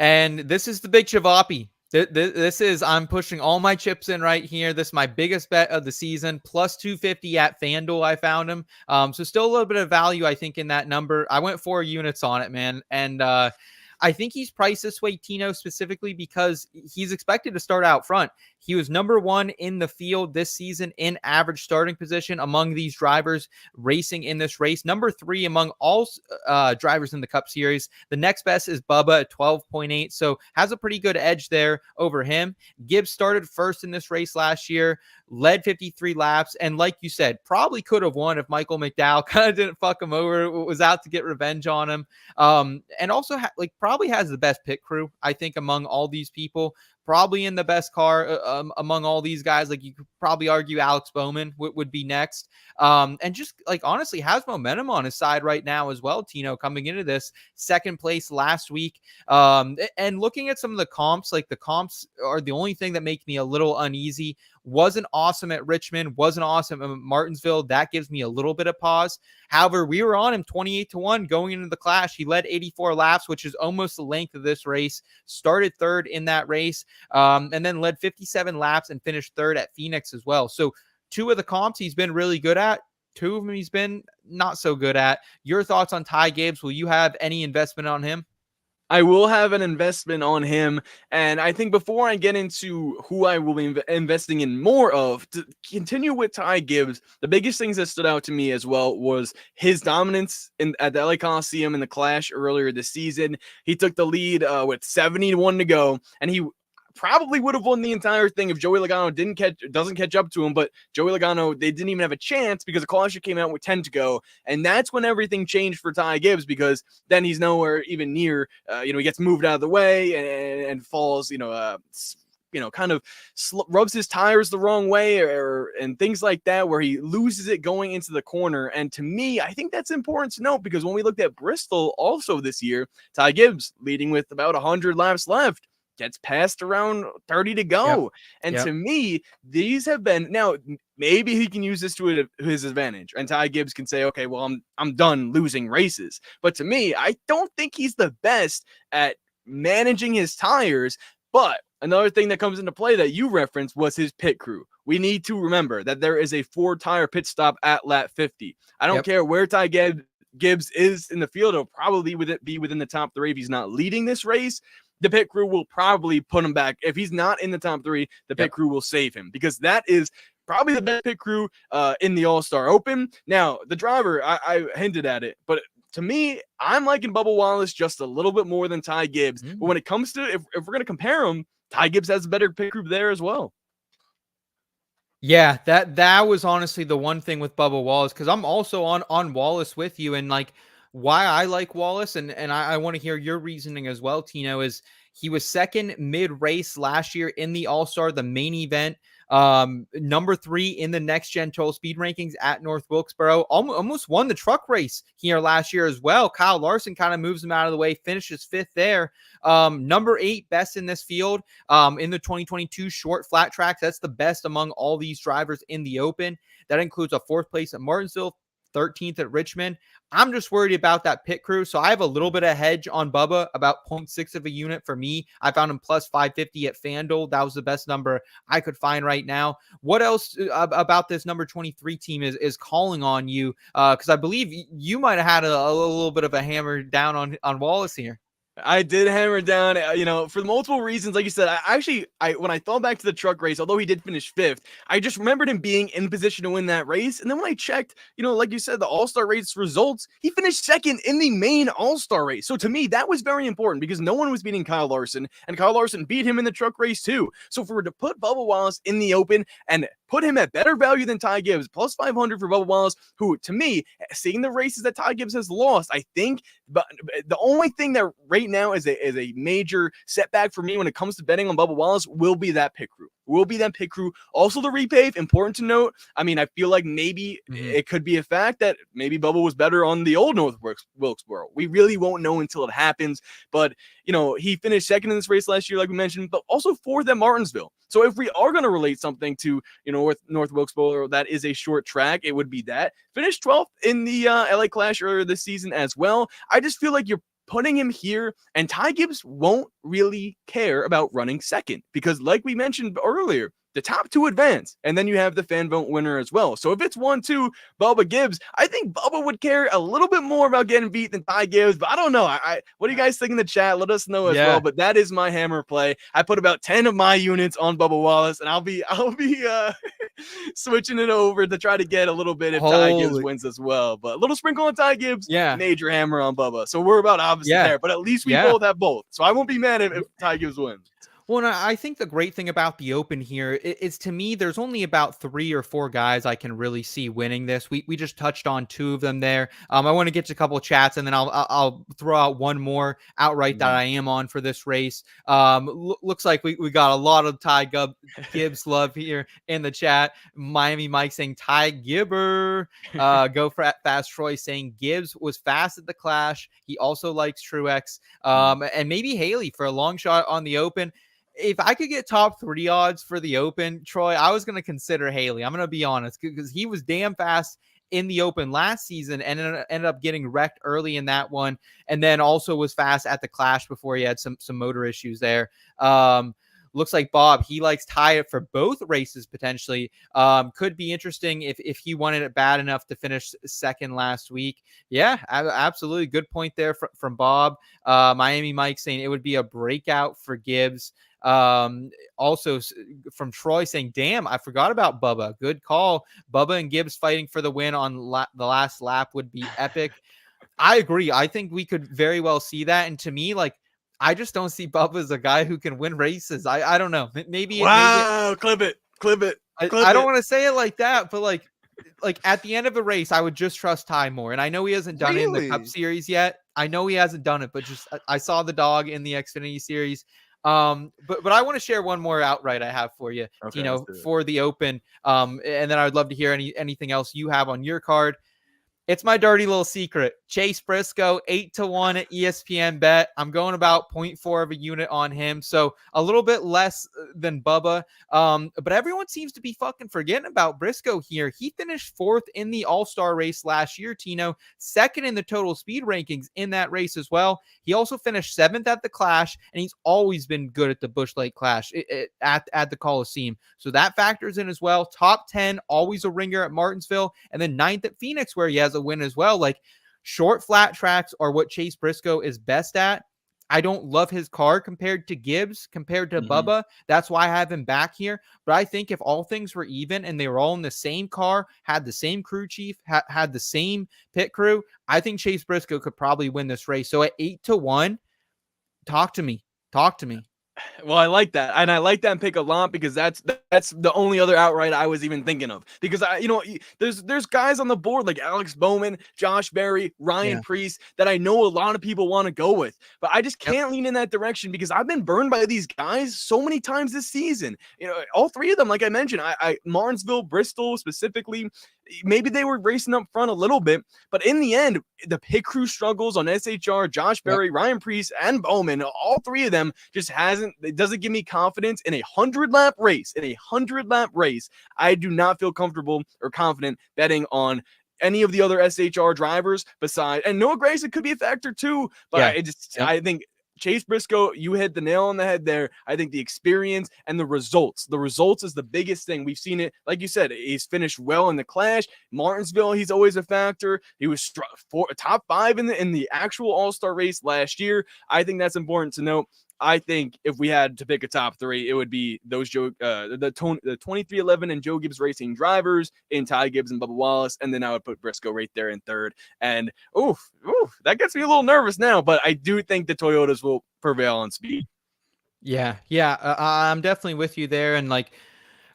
And this is the big Chavapi. This is, I'm pushing all my chips in right here. This is my biggest bet of the season, plus 250 at FanDuel. I found him. So still a little bit of value, I think, in that number. I went 4 units on it, man. And I think he's priced this way, Tino, specifically because he's expected to start out front. He was number 1 in the field this season in average starting position among these drivers racing in this race. Number 3 among all drivers in the Cup Series. The next best is Bubba at 12.8, so has a pretty good edge there over him. Gibbs started first in this race last year, led 53 laps, and like you said, probably could have won if Michael McDowell kind of didn't fuck him over, was out to get revenge on him. And also probably has the best pit crew, I think, among all these people. Probably in the best car among all these guys. Like, you could probably argue Alex Bowman would be next. And just honestly has momentum on his side right now as well, Tino, coming into this second place last week. And looking at some of the comps, the comps are the only thing that make me a little uneasy. Wasn't awesome at Richmond, wasn't awesome at Martinsville. That gives me a little bit of pause. However, we were on him 28-1 going into the Clash. He led 84 laps, which is almost the length of this race. Started third in that race, and then led 57 laps and finished third at Phoenix as well. So 2 of the comps he's been really good at. 2 of them he's been not so good at. Your thoughts on Ty Gibbs? Will you have any investment on him? I will have an investment on him. And I think before I get into who I will be investing in more of, to continue with Ty Gibbs, the biggest things that stood out to me as well was his dominance at the LA Coliseum in the Clash earlier this season. He took the lead with 71 to go, and he probably would have won the entire thing if Joey Logano doesn't catch up to him. But Joey Logano, they didn't even have a chance because the caution came out with 10 to go. And that's when everything changed for Ty Gibbs, because then he's nowhere even near, he gets moved out of the way and falls, kind of rubs his tires the wrong way and things like that, where he loses it going into the corner. And to me, I think that's important to note, because when we looked at Bristol also this year, Ty Gibbs leading with about 100 laps left, gets passed around 30 to go. And to me, these have been, now maybe he can use this to his advantage, and Ty Gibbs can say, okay, well, I'm done losing races. But to me, I don't think he's the best at managing his tires. But another thing that comes into play that you referenced was his pit crew. We need to remember that there is a 4-tire pit stop at lap 50. I don't care where Ty Gibbs is in the field. It'll probably be within the top 3 if he's not leading this race. The pit crew will probably put him back. If he's not in the top 3, the pit crew will save him, because that is probably the best pit crew in the All-Star Open. Now, the driver, I hinted at it, but to me, I'm liking Bubba Wallace just a little bit more than Ty Gibbs. But when it comes to, if we're going to compare them, Ty Gibbs has a better pit crew there as well. Yeah, that was honestly the one thing with Bubba Wallace, because I'm also on Wallace with you, and why I like Wallace, and I want to hear your reasoning as well, Tino, is he was second mid-race last year in the All-Star, the main event, number 3 in the Next Gen Total Speed Rankings at North Wilkesboro, almost won the truck race here last year as well. Kyle Larson kind of moves him out of the way, finishes 5th there. Number 8 best in this field in the 2022 short flat tracks. That's the best among all these drivers in the Open. That includes a 4th place at Martinsville, 13th at Richmond. I'm just worried about that pit crew. So I have a little bit of hedge on Bubba, about 0.6 of a unit for me. I found him plus 550 at FanDuel. That was the best number I could find right now. What else about this number 23 team is calling on you? Because I believe you might have had a little bit of a hammer down on Wallace here. I did hammer down, for multiple reasons. Like you said, I when I thought back to the truck race, although he did finish 5th, I just remembered him being in position to win that race. And then when I checked, like you said, the All-Star race results, he finished 2nd in the main All-Star race. So to me, that was very important because no one was beating Kyle Larson, and Kyle Larson beat him in the truck race too. So for to put Bubba Wallace in the open and put him at better value than Ty Gibbs, plus 500 for Bubba Wallace, who to me, seeing the races that Ty Gibbs has lost, I think, but the only thing that right now is a major setback for me when it comes to betting on Bubba Wallace will be that pit crew. Also, the repave, important to note. I mean, I feel like maybe it could be a fact that maybe Bubba was better on the old North Wilkesboro. We really won't know until it happens. But, he finished 2nd in this race last year, like we mentioned, but also 4th at Martinsville. So if we are going to relate something to, North Wilkesboro, that is a short track, it would be that. Finished 12th in the LA Clash earlier this season as well. I just feel like you're putting him here, and Ty Gibbs won't really care about running 2nd because, like we mentioned earlier, the top 2 advance, and then you have the fan vote winner as well. So if it's 1-2 Bubba Gibbs, I think Bubba would care a little bit more about getting beat than Ty Gibbs, but I don't know. What do you guys think in the chat? Let us know as well. But that is my hammer play. I put about 10 of my units on Bubba Wallace, and I'll be switching it over to try to get a little bit if Ty Gibbs wins as well. But a little sprinkle on Ty Gibbs, major hammer on Bubba. So we're about opposite there, but at least we both have both. So I won't be mad if Ty Gibbs wins. Well, and I think the great thing about the Open here is, to me, there's only about 3 or 4 guys I can really see winning this. We just touched on 2 of them there. I want to get to a couple of chats, and then I'll throw out one more outright that I am on for this race. Looks like we got a lot of Ty Gibbs love here in the chat. Miami Mike saying Ty Gibber. Go Fast Troy saying Gibbs was fast at the Clash. He also likes Truex. And maybe Haley for a long shot on the Open. If I could get top 3 odds for the Open, Troy, I was going to consider Haley. I'm going to be honest, because he was damn fast in the Open last season and ended up getting wrecked early in that one, and then also was fast at the Clash before he had some motor issues there. Looks like Bob, he likes Ty for both races potentially. Could be interesting if he wanted it bad enough to finish 2nd last week. Yeah, absolutely. Good point there from Bob. Miami Mike saying it would be a breakout for Gibbs. Also from Troy saying, damn, I forgot about Bubba. Good call. Bubba and Gibbs fighting for the win on the last lap would be epic. I agree. I think we could very well see that. And to me, like, I just don't see Bubba as a guy who can win races. I don't know. Maybe. Wow. Clip it. I don't want to say it like that, but like at the end of a race, I would just trust Ty more. And I know he hasn't done it in the Cup Series yet. I know he hasn't done it, but just I saw the dog in the Xfinity Series. But I want to share one more outright I have for you, Tino, for the Open. And then I would love to hear anything else you have on your card. It's my dirty little secret. Chase Briscoe, 8-1 at ESPN Bet. I'm going about 0.4 of a unit on him, so a little bit less than Bubba. But everyone seems to be fucking forgetting about Briscoe here. He finished 4th in the All-Star race last year, Tino. 2nd in the total speed rankings in that race as well. He also finished 7th at the Clash, and he's always been good at the Busch Lake Clash at the Coliseum. So that factors in as well. Top 10, always a ringer at Martinsville, and then 9th at Phoenix, where he has a win as well. Like, short flat tracks are what Chase Briscoe is best at. I don't love his car compared to Gibbs, compared to Bubba. That's why I have him back here. But I think if all things were even and they were all in the same car, had the same crew chief, had the same pit crew, I think Chase Briscoe could probably win this race. So at 8-1, talk to me. Well, I like that, and I like that pick a lot because that's the only other outright I was even thinking of. Because there's guys on the board like Alex Bowman, Josh Berry, Ryan Preece that I know a lot of people want to go with, but I just can't lean in that direction because I've been burned by these guys so many times this season. All 3 of them, like I mentioned, I Martinsville, Bristol specifically. Maybe they were racing up front a little bit, but in the end, the pit crew struggles on SHR, Josh Berry, Ryan Preece, and Bowman, all 3 of them it doesn't give me confidence in a 100-lap race. I do not feel comfortable or confident betting on any of the other SHR drivers besides, and Noah Gragson could be a factor too, but Yeah. I think Chase Briscoe, you hit the nail on the head there. I think the experience and the results is the biggest thing. We've seen it, like you said, he's finished well in the Clash. Martinsville, he's always a factor. He was top 5 in the actual All-Star race last year. I think that's important to note. I think if we had to pick a top 3, it would be those the 2311 and Joe Gibbs Racing drivers in Ty Gibbs and Bubba Wallace, and then I would put Briscoe right there in third. And that gets me a little nervous now, but I do think the Toyotas will prevail on speed. Yeah, I'm definitely with you there, and like,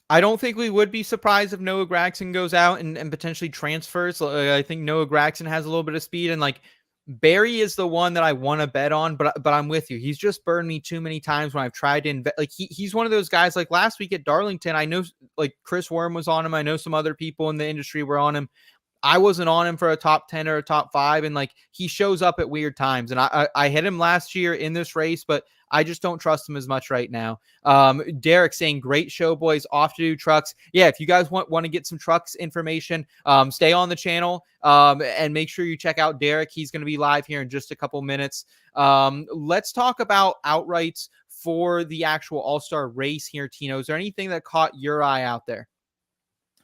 I don't think we would be surprised if Noah Gragson goes out and potentially transfers. I think Noah Gragson has a little bit of speed, and like, Barry is the one that I want to bet on, but I'm with you. He's just burned me too many times when I've tried to invest. Like, he's one of those guys. Like last week at Darlington, I know like Chris Worm was on him. I know some other people in the industry were on him. I wasn't on him for a top 10 or a top 5. And like, he shows up at weird times. And I hit him last year in this race, but I just don't trust him as much right now. Derek saying, great show, boys, off to do trucks. Yeah. If you guys want to get some trucks information, stay on the channel and make sure you check out Derek. He's going to be live here in just a couple minutes. Let's talk about outrights for the actual All-Star race here, Tino. Is there anything that caught your eye out there?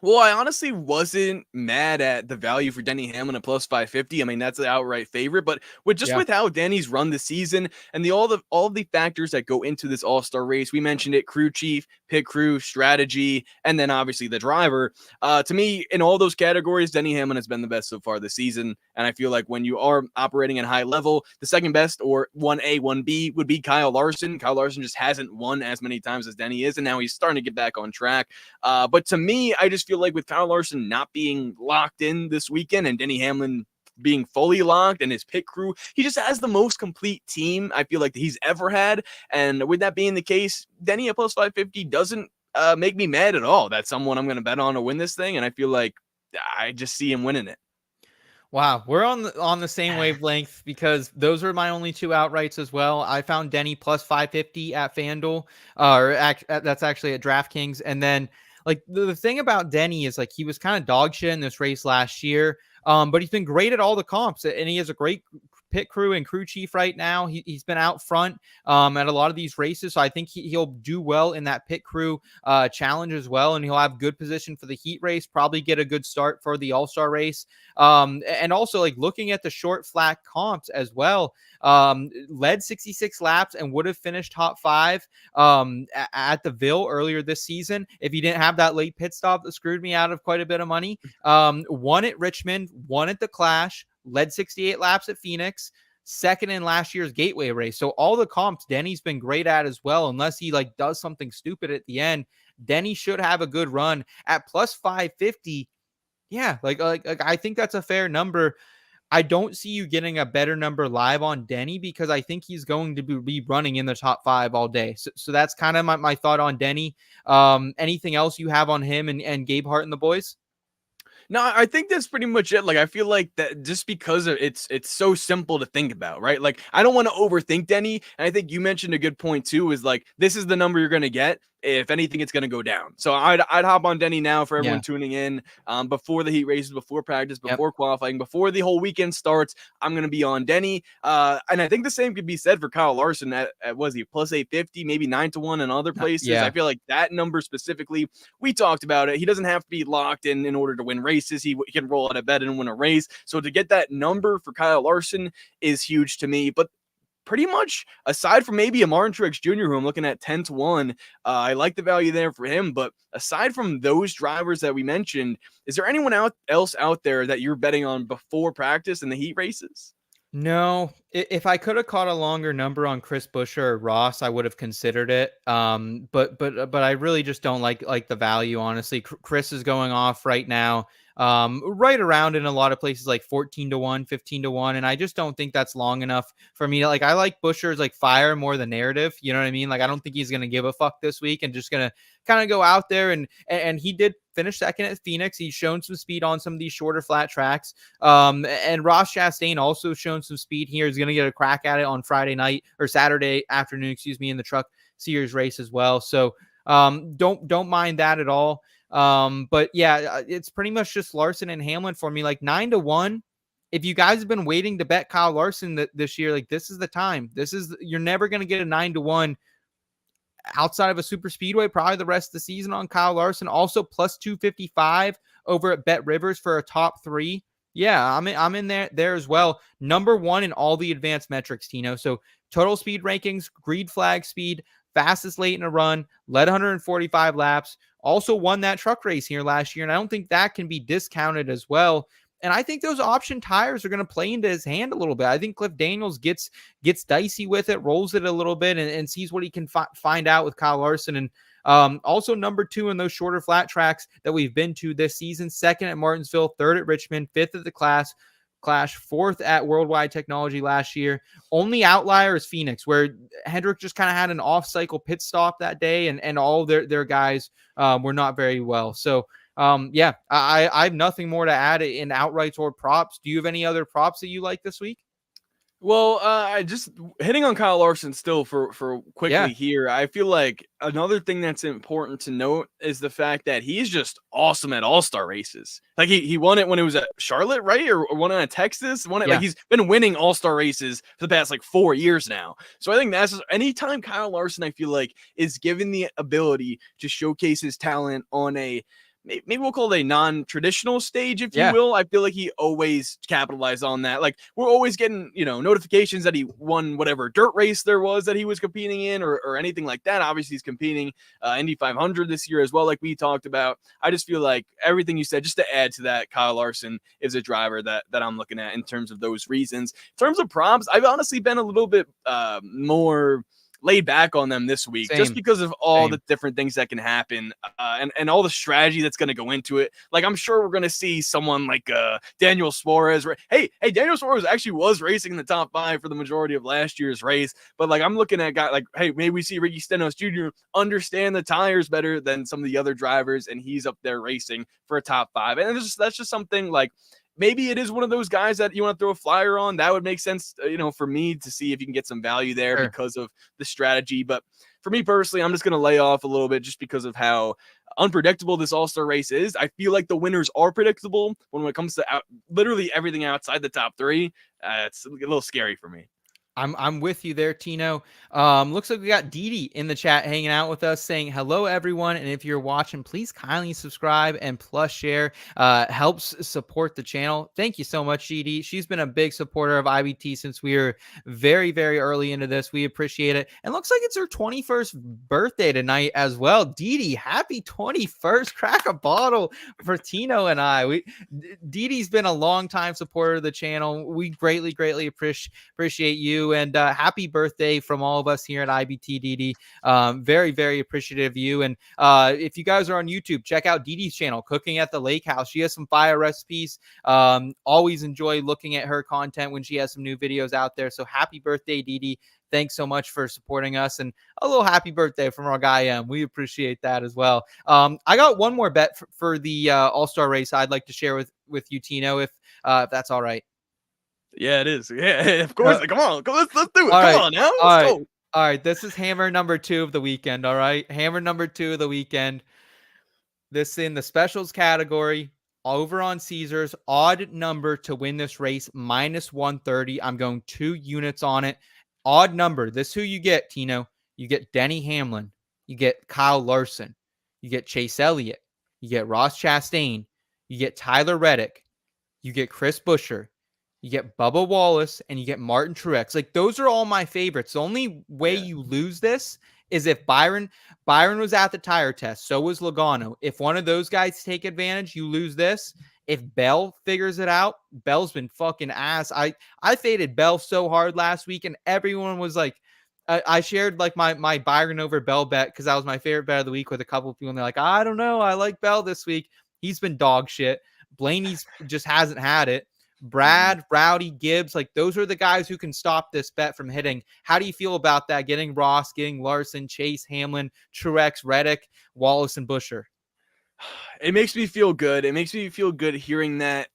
Well, I honestly wasn't mad at the value for Denny Hamlin at plus 550. I mean, that's the outright favorite, but with how Denny's run the season and all of the factors that go into this All-Star race, we mentioned it, crew chief, pit crew, strategy, and then obviously the driver. To me, in all those categories, Denny Hamlin has been the best so far this season. And I feel like when you are operating at high level, the second best or 1A, 1B would be Kyle Larson. Kyle Larson just hasn't won as many times as Denny is, and now he's starting to get back on track. But to me, I just feel like with Kyle Larson not being locked in this weekend and Denny Hamlin being fully locked and his pit crew, he just has the most complete team I feel like that he's ever had. And with that being the case, Denny at plus 550 doesn't make me mad at all. That's someone I'm going to bet on to win this thing. And I feel like I just see him winning it. Wow, we're on the same wavelength because those are my only 2 outrights as well. I found Denny plus 550 at FanDuel, that's actually at DraftKings. And then like the thing about Denny is like he was kind of dog shit in this race last year, but he's been great at all the comps, and he has a great pit crew and crew chief right now. He's been out front at a lot of these races, so I think he'll do well in that pit crew challenge as well, and he'll have good position for the heat race, probably get a good start for the All-Star race. And also like looking at the short flat comps as well, led 66 laps and would have finished top 5 at the Ville earlier this season if he didn't have that late pit stop that screwed me out of quite a bit of money. Won at Richmond, won at the Clash, led 68 laps at Phoenix, second in last year's Gateway race. So all the comps Denny's been great at as well, unless he like does something stupid at the end. Denny should have a good run at plus 550. Yeah, like I think that's a fair number. I don't see you getting a better number live on Denny because I think he's going to be running in the top 5 all day. So that's kind of my thought on Denny. Anything else you have on him and Gabe Hart and the boys? No, I think that's pretty much it. Like, I feel like that just because it's so simple to think about, right? Like, I don't want to overthink Denny. And I think you mentioned a good point too, is like, this is the number you're going to get. If anything, it's going to go down. So I'd hop on Denny now for everyone tuning in before the heat races, before practice, before qualifying, before the whole weekend starts. I'm going to be on Denny. And I think the same could be said for Kyle Larson at was he plus 850, maybe 9-1 in other places. I feel like that number specifically, we talked about it. He doesn't have to be locked in order to win races. He can roll out of bed and win a race. So to get that number for Kyle Larson is huge to me. But pretty much aside from maybe a Martin Truex Jr., who I'm looking at 10-1, I like the value there for him. But aside from those drivers that we mentioned, is there anyone else out there that you're betting on before practice in the heat races? No, if I could have caught a longer number on Chris Buescher or Ross, I would have considered it. But I really just don't like the value. Honestly, Chris is going off right now, right around in a lot of places like 14-1, 15-1, and I just don't think that's long enough for me. Like, I like Buescher's like fire more than narrative. You know what I mean? Like, I don't think he's gonna give a fuck this week and just gonna kind of go out there and he did finish second at Phoenix. He's shown some speed on some of these shorter flat tracks. And Ross Chastain also shown some speed here. He's going to get a crack at it on Friday night or Saturday afternoon, in the Truck Series race as well. So don't mind that at all. But yeah, it's pretty much just Larson and Hamlin for me. Like 9-1. If you guys have been waiting to bet Kyle Larson this year, like this is the time. You're never going to get a 9-1 outside of a super speedway, probably the rest of the season on Kyle Larson. Also plus 255 over at Bet Rivers for a top 3. Yeah, I'm in there as well. Number 1 in all the advanced metrics, Tino. So total speed rankings, green flag speed, fastest late in a run, led 145 laps, also won that truck race here last year. And I don't think that can be discounted as well. And I think those option tires are going to play into his hand a little bit. I think Cliff Daniels gets dicey with it, rolls it a little bit, and sees what he can find out with Kyle Larson. And also number 2 in those shorter flat tracks that we've been to this season, 2nd at Martinsville, 3rd at Richmond, 5th at the Clash, 4th at Worldwide Technology last year. Only outlier is Phoenix, where Hendrick just kind of had an off-cycle pit stop that day, and all their guys were not very well. So yeah, I have nothing more to add in outrights or props. Do you have any other props that you like this week? Well, I just hitting on Kyle Larson still for quickly here. I feel like another thing that's important to note is the fact that he's just awesome at All-Star races. Like he won it when it was at Charlotte, right? Or won it at Texas. Won it like he's been winning All-Star races for the past like 4 years now. So I think that's just, anytime Kyle Larson, I feel like, is given the ability to showcase his talent on a, maybe we'll call it a non-traditional stage, if you will. I feel like he always capitalized on that. Like we're always getting, notifications that he won whatever dirt race there was that he was competing in or anything like that. Obviously he's competing Indy 500 this year as well, like we talked about. I just feel like everything you said, just to add to that, Kyle Larson is a driver that I'm looking at in terms of those reasons. In terms of props, I've honestly been a little bit more laid back on them this week. Just because of all the different things that can happen and all the strategy that's going to go into it. Like I'm sure we're going to see someone like Daniel Suarez. Hey, Daniel Suarez actually was racing in the top 5 for the majority of last year's race, but like I'm looking at guys like, hey, maybe we see Ricky Stenhouse Jr. understand the tires better than some of the other drivers, and he's up there racing for a top 5. And that's just something like, maybe it is one of those guys that you want to throw a flyer on. That would make sense, for me to see if you can get some value there because of the strategy. But for me personally, I'm just going to lay off a little bit just because of how unpredictable this All-Star race is. I feel like the winners are predictable, when it comes to literally everything outside the top 3. It's a little scary for me. I'm with you there, Tino. Looks like we got Didi in the chat hanging out with us, saying hello, everyone. And if you're watching, please kindly subscribe and plus share. Helps support the channel. Thank you so much, Didi. She's been a big supporter of IBT since we were very, very early into this. We appreciate it. And looks like it's her 21st birthday tonight as well. Didi, happy 21st. Crack a bottle for Tino and I. Didi's been a long time supporter of the channel. We greatly, greatly appreciate you. And happy birthday from all of us here at IBT, Didi. Very, very appreciative of you. And if you guys are on YouTube, check out Didi's channel, Cooking at the Lake House. She has some fire recipes. Always enjoy looking at her content when she has some new videos out there. So happy birthday, Didi. Thanks so much for supporting us, and a little happy birthday from our guy M. We appreciate that as well. I got one more bet for the All-Star race I'd like to share with you, Tino, if that's all right. Yeah, it is. Yeah, of course. Come on. Let's do it. Come on now. Let's go. All right. This is hammer number 2 of the weekend. All right. Hammer number 2 of the weekend. This in the specials category. Over on Caesars. Odd number to win this race. -130. I'm going 2 units on it. Odd number. This is who you get, Tino. You get Denny Hamlin. You get Kyle Larson. You get Chase Elliott. You get Ross Chastain. You get Tyler Reddick. You get Chris Buescher. You get Bubba Wallace, and you get Martin Truex. Like, those are all my favorites. The only way you lose this is if Byron was at the tire test. So was Logano. If one of those guys take advantage, you lose this. If Bell figures it out, Bell's been fucking ass. I faded Bell so hard last week, and everyone was like, I shared like my Byron over Bell bet because that was my favorite bet of the week with a couple of people, and they're like, I don't know, I like Bell this week. He's been dog shit. Blaney's just hasn't had it. Brad, Rowdy, Gibbs, like those are the guys who can stop this bet from hitting. How do you feel about that? Getting Ross, getting Larson, Chase, Hamlin, Truex, Reddick, Wallace, and Buescher. It makes me feel good. It makes me feel good hearing that.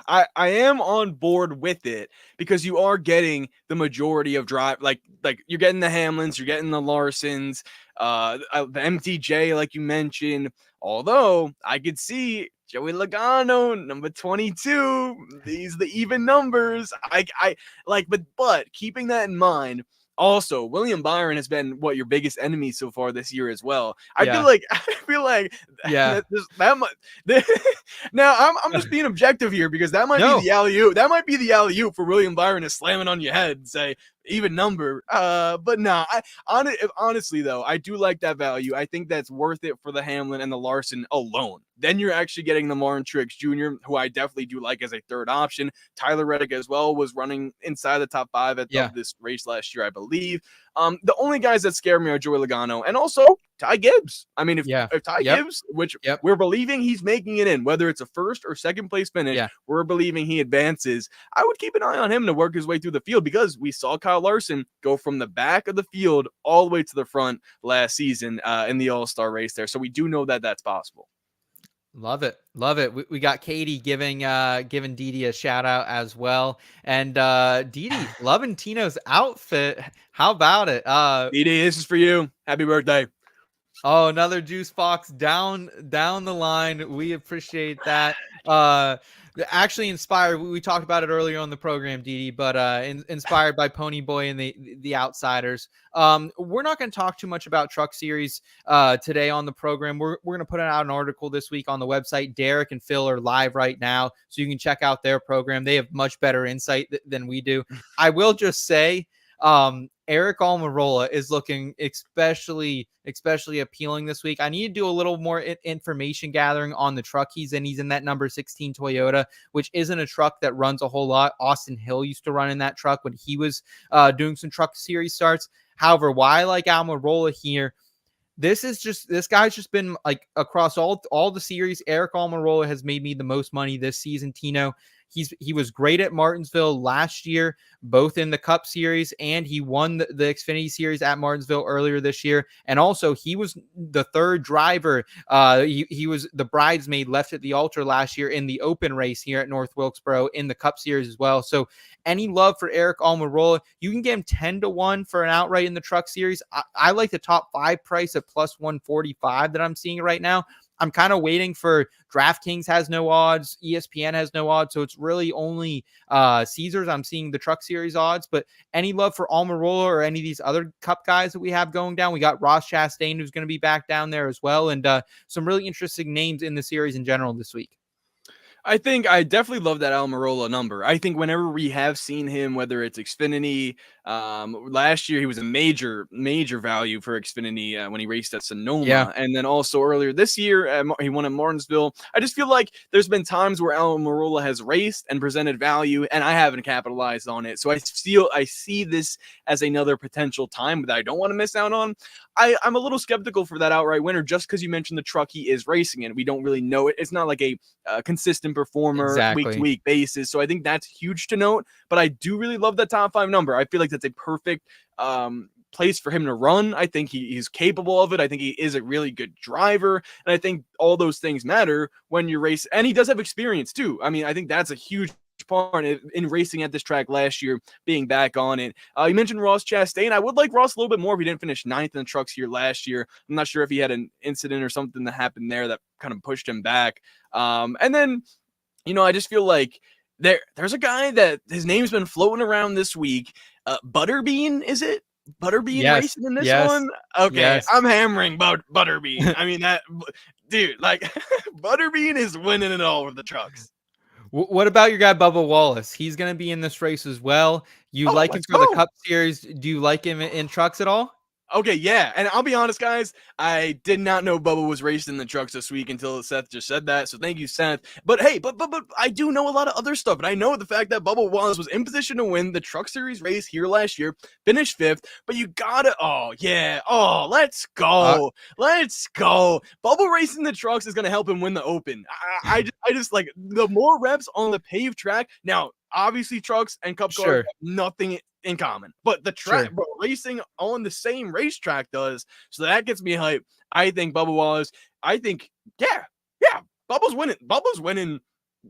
I am on board with it because you are getting the majority of drive, like you're getting the Hamlins, you're getting the Larsons, the MTJ, like you mentioned. Although I could see Joey Logano, number 22, these the even numbers. I like, but keeping that in mind. Also, William Byron has been your biggest enemy so far this year as well. I feel like Yeah. that might now I'm just being objective here because that might be the alley-oop. That might be the alley-oop for William Byron to slam it on your head and say even number. But no, honestly though, I do like that value. I think that's worth it for the Hamlin and the Larson alone. Then you're actually getting the Martin Truex Jr., who I definitely do like as a third option. Tyler Reddick as well was running inside the top 5 of this race last year, I believe. The only guys that scare me are Joey Logano and also Ty Gibbs. I mean, if Ty Gibbs, which we're believing he's making it in, whether it's a first or second place finish, we're believing he advances. I would keep an eye on him to work his way through the field because we saw Kyle Larson go from the back of the field all the way to the front last season in the All-Star race there. So we do know that that's possible. Love it. Love it. We got Katie giving Didi a shout out as well. And Didi, loving Tino's outfit. How about it? Didi, this is for you. Happy birthday. Oh, another juice box down the line. We appreciate that. Actually inspired. We talked about it earlier on the program, Didi, but inspired by Pony Boy and the Outsiders. We're not going to talk too much about Truck Series today on the program. We're going to put out an article this week on the website. Derek and Phil are live right now, so you can check out their program. They have much better insight than we do. I will just say, Eric Almirola is looking especially appealing this week. I need to do a little more information gathering on the truck he's in. He's in that number 16 Toyota, which isn't a truck that runs a whole lot. Austin Hill used to run in that truck when he was doing some Truck Series starts. However, why I like Almirola here, this guy's just been like across all the series. Eric Almirola has made me the most money this season, Tino. He was great at Martinsville last year, both in the Cup Series, and he won the Xfinity Series at Martinsville earlier this year. And also, he was the third driver. He was the bridesmaid left at the altar last year in the open race here at North Wilkesboro in the Cup Series as well. So any love for Eric Almirola, you can get him 10-1 for an outright in the Truck Series. I like the top 5 price at plus 145 that I'm seeing right now. I'm kind of waiting for DraftKings has no odds. ESPN has no odds. So it's really only Caesars. I'm seeing the Truck Series odds, but any love for Almirola or any of these other Cup guys that we have going down? We got Ross Chastain, who's going to be back down there as well. And some really interesting names in the series in general this week. I think I definitely love that Almirola number. I think whenever we have seen him, whether it's Xfinity, last year he was a major value for Xfinity when he raced at Sonoma, and then also earlier this year he won at Martinsville. I just feel like there's been times where Almirola has raced and presented value, and I haven't capitalized on it. So I see this as another potential time that I don't want to miss out on. I'm a little skeptical for that outright winner just because you mentioned the truck he is racing in. We don't really know it. It's not like a consistent performer week-to-week basis. So I think that's huge to note. But I do really love that top 5 number. I feel like that's a perfect place for him to run. I think he's capable of it. I think he is a really good driver. And I think all those things matter when you race. And he does have experience too. I mean, I think that's a huge part in racing at this track last year, being back on it. You mentioned Ross Chastain. I would like Ross a little bit more if he didn't finish 9th in the trucks here last year. I'm not sure if he had an incident or something that happened there that kind of pushed him back. And then, I just feel like there's a guy that his name's been floating around this week. Butterbean, is it? Butterbean racing in this one? Okay, I'm hammering Butterbean. I mean, that dude, like Butterbean is winning it all with the trucks. What about your guy Bubba Wallace? He's going to be in this race as well. You like him for the Cup Series? Do you like him in trucks at all? Okay, yeah. And I'll be honest, guys, I did not know Bubba was racing in the trucks this week until Seth just said that. So thank you, Seth. But hey, but I do know a lot of other stuff. And I know the fact that Bubba Wallace was in position to win the Truck Series race here last year, finished 5th. But you gotta, let's go. Let's go. Bubba racing the trucks is going to help him win the Open. I just like the more reps on the paved track. Now, obviously, trucks and Cup cars have nothing in common, but the track racing on the same racetrack does. So that gets me hyped. I think Bubba Wallace, Bubba's winning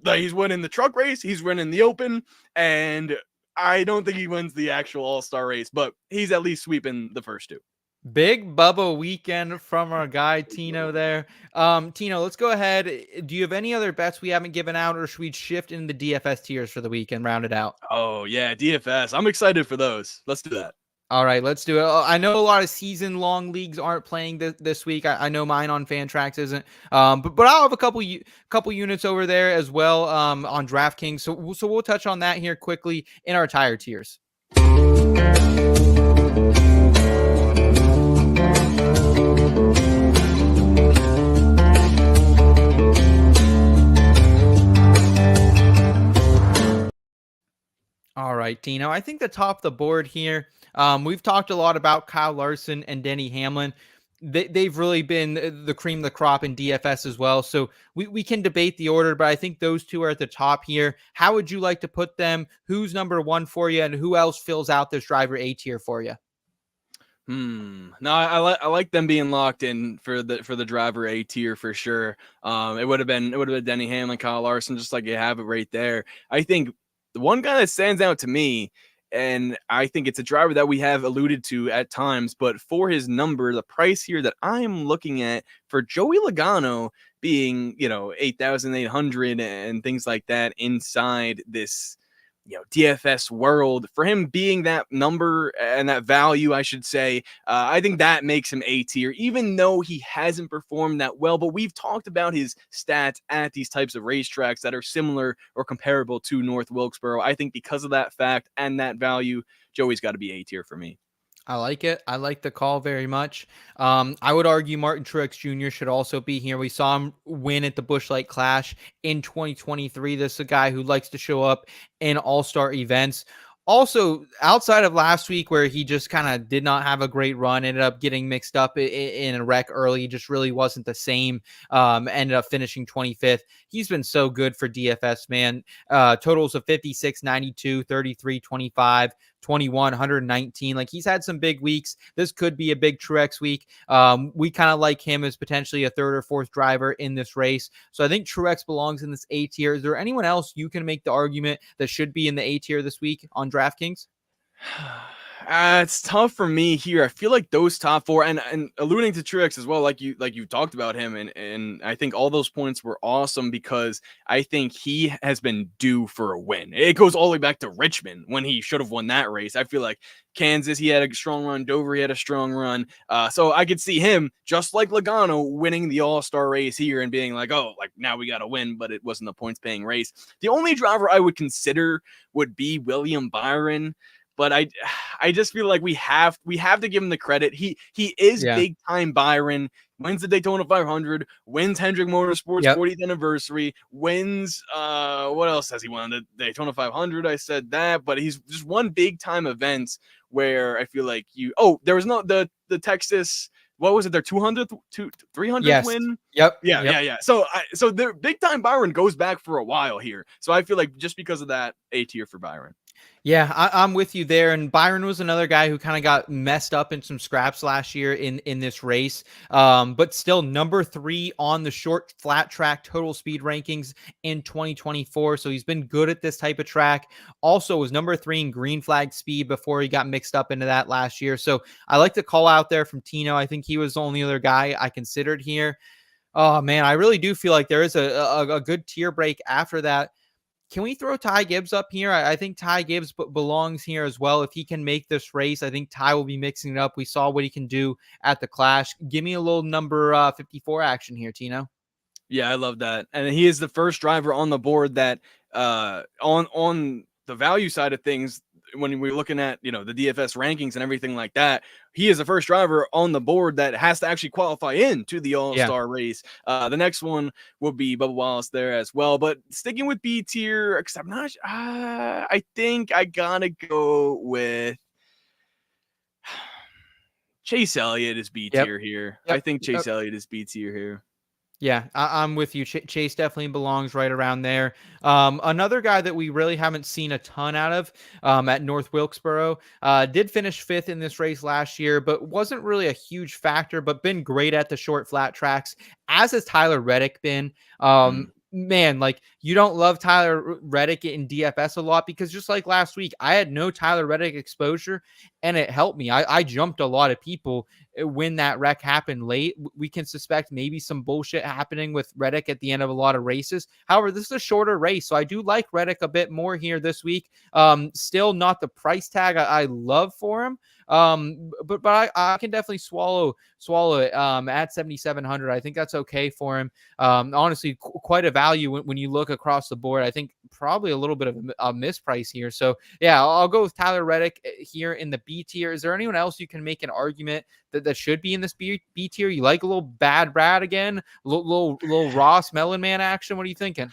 he's winning the truck race, he's winning the open, and I don't think he wins the actual All-Star race, but he's at least sweeping the first two. Big Bubba weekend from our guy Tino there. Tino, let's go ahead. Do you have any other bets we haven't given out, or should we shift into the DFS tiers for the weekend, round it out? Oh yeah, DFS. I'm excited for those. Let's do that. All right, let's do it. I know a lot of season-long leagues aren't playing this week. I know mine on Fantrax isn't, but I'll have a couple units over there as well on DraftKings. So we'll touch on that here quickly in our tire tiers. All right, Tino. I think the top of the board here, we've talked a lot about Kyle Larson and Denny Hamlin. They've really been the cream of the crop in DFS as well. So we can debate the order, but I think those two are at the top here. How would you like to put them? Who's number one for you, and who else fills out this driver A tier for you? No, I like them being locked in for the driver A tier for sure. It would have been Denny Hamlin, Kyle Larson, just like you have it right there. I think the one guy that stands out to me, and I think it's a driver that we have alluded to at times, but for his number, the price here that I'm looking at for Joey Logano being, 8,800 and things like that inside this, DFS world, for him being that number and that value, I should say, I think that makes him A tier, even though he hasn't performed that well. But we've talked about his stats at these types of racetracks that are similar or comparable to North Wilkesboro. I think because of that fact and that value, Joey's got to be A tier for me. I like it. I like the call very much. I would argue Martin Truex Jr. should also be here. We saw him win at the Busch Light Clash in 2023. This is a guy who likes to show up in all-star events. Also, outside of last week where he just kind of did not have a great run, ended up getting mixed up in a wreck early, just really wasn't the same, ended up finishing 25th. He's been so good for DFS, man. Totals of 56, 92, 33, 25, 21, 119. Like, he's had some big weeks. This could be a big Truex week. We kind of like him as potentially a third or fourth driver in this race. So I think Truex belongs in this A tier. Is there anyone else you can make the argument that should be in the A tier this week on DraftKings? It's tough for me here. I feel like those top four, and alluding to Truex as well, like you talked about him, and I think all those points were awesome because I think he has been due for a win. It goes all the way back to Richmond when he should have won that race. I feel like Kansas, he had a strong run. Dover, he had a strong run. So I could see him, just like Logano, winning the All-Star race here and being like, oh, like now we got to win, but it wasn't a points-paying race. The only driver I would consider would be William Byron. But I just feel like we have to give him the credit. He is big time Byron. Wins the Daytona 500. Wins Hendrick Motorsports 40th anniversary. Wins what else has he won? The Daytona 500. I said that, but he's just won big time events where I feel like there was the Texas. What was it? Their 200th, 300th win? Yep. Yeah. So the big time Byron goes back for a while here. So I feel like just because of that, A tier for Byron. Yeah, I'm with you there. And Byron was another guy who kind of got messed up in some scraps last year in this race, but still number 3 on the short flat track total speed rankings in 2024. So he's been good at this type of track. Also was number 3 in green flag speed before he got mixed up into that last year. So I like the call out there from Tino. I think he was the only other guy I considered here. Oh, man, I really do feel like there is a good tier break after that. Can we throw Ty Gibbs up here? I think Ty Gibbs belongs here as well. If he can make this race, I think Ty will be mixing it up. We saw what he can do at the Clash. Give me a little number 54 action here, Tino. Yeah, I love that. And he is the first driver on the board that on the value side of things, when we're looking at, the DFS rankings and everything like that, he is the first driver on the board that has to actually qualify into the All-Star race. The next one will be Bubba Wallace there as well. But sticking with B tier, except not, I think I gotta go with Chase Elliott is B tier here. I think Chase Elliott is B tier here. Yeah, I'm with you. Chase definitely belongs right around there. Another guy that we really haven't seen a ton out of at North Wilkesboro, did finish 5th in this race last year, but wasn't really a huge factor, but been great at the short flat tracks, as has Tyler Reddick been. Man, like you don't love Tyler Reddick in DFS a lot because just like last week, I had no Tyler Reddick exposure and it helped me. I jumped a lot of people when that wreck happened late. We can suspect maybe some bullshit happening with Reddick at the end of a lot of races. However, this is a shorter race, so I do like Reddick a bit more here this week. Still not the price tag I love for him. But I can definitely swallow it at 7,700. I think that's okay for him. Honestly, quite a value when you look across the board. I think probably a little bit of a misprice here. So yeah, I'll go with Tyler Reddick here in the B tier. Is there anyone else you can make an argument that should be in this B tier? You like a little Bad Brad again, little Ross Melon Man action? What are you thinking?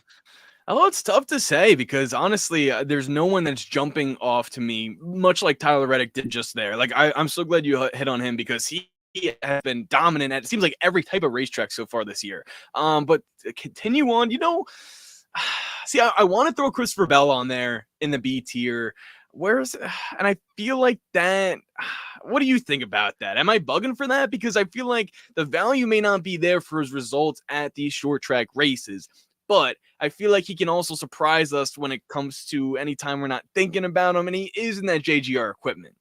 Oh, it's tough to say because honestly, there's no one that's jumping off to me, much like Tyler Reddick did just there. Like I'm so glad you hit on him because he has been dominant at, it seems like, every type of racetrack so far this year. But to continue on, see, I want to throw Christopher Bell on there in the B tier. And I feel like that. What do you think about that? Am I bugging for that? Because I feel like the value may not be there for his results at these short track races. But I feel like he can also surprise us when it comes to any time we're not thinking about him, and he is in that JGR equipment.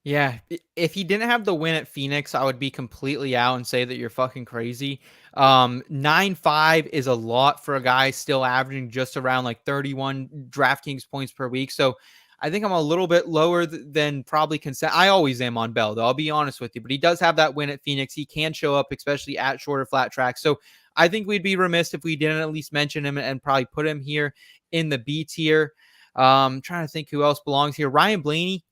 Yeah, if he didn't have the win at Phoenix, I would be completely out and say that you're fucking crazy. 9.5 is a lot for a guy still averaging just around like 31 DraftKings points per week. So I think I'm a little bit lower than probably consent. I always am on Bell, though. I'll be honest with you, but he does have that win at Phoenix. He can show up, especially at shorter flat tracks. So I think we'd be remiss if we didn't at least mention him and probably put him here in the B tier. Trying to think who else belongs here. Ryan Blaney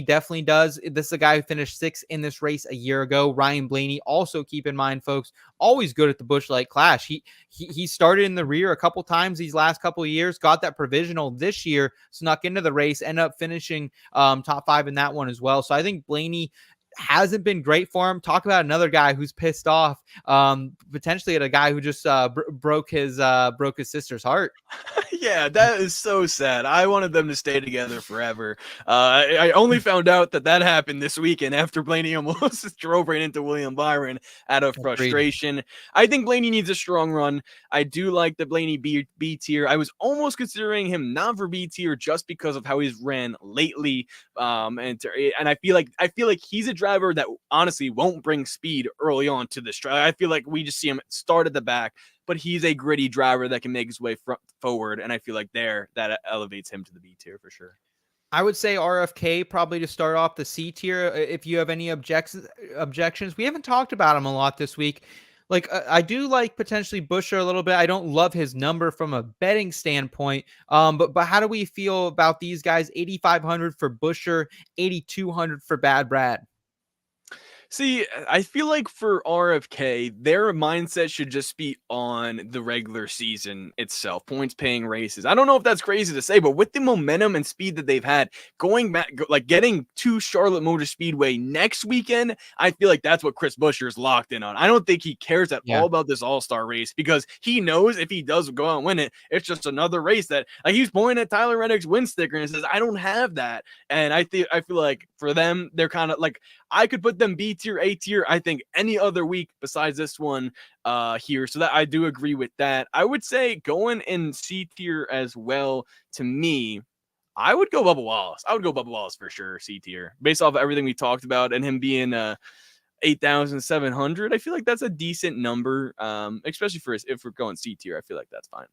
definitely does. This is a guy who finished 6th in this race a year ago. Ryan Blaney, also keep in mind, folks, always good at the Busch Light Clash. He started in the rear a couple times these last couple of years, got that provisional this year, snuck into the race, ended up finishing top 5 in that one as well. So I think Blaney hasn't been great for him. Talk about another guy who's pissed off, potentially at a guy who just broke his sister's heart. Yeah, that is so sad. I wanted them to stay together forever. I only found out that happened this weekend after Blaney almost drove right into William Byron out of frustration. I think Blaney needs a strong run. I do like the Blaney B tier. I was almost considering him not for B tier just because of how he's ran lately. And I feel like he's a driver that honestly won't bring speed early on to this track. I feel like we just see him start at the back, but he's a gritty driver that can make his way forward, and I feel like that elevates him to the B tier for sure. I would say RFK probably to start off the C tier. If you have any objections, we haven't talked about him a lot this week. Like I do like potentially Buescher a little bit. I don't love his number from a betting standpoint. But how do we feel about these guys? 8,500 for Buescher, 8,200 for Bad Brad. See, I feel like for RFK, their mindset should just be on the regular season itself, points paying races. I don't know if that's crazy to say, but with the momentum and speed that they've had going back, like getting to Charlotte Motor Speedway next weekend, I feel like that's what Chris Buescher is locked in on. I don't think he cares at all about this All-Star race because he knows if he does go out and win it, it's just another race that, like, he's pointing at Tyler Reddick's win sticker and says, I don't have that. And I feel like for them, they're kind of like, I could put them B tier, A tier, I think any other week besides this one here. So that I do agree with that. I would say going in C tier as well. To me, I would go Bubba Wallace. I would go Bubba Wallace for sure, C tier, based off of everything we talked about and him being 8,700. I feel like that's a decent number, especially for if we're going C tier. I feel like that's fine.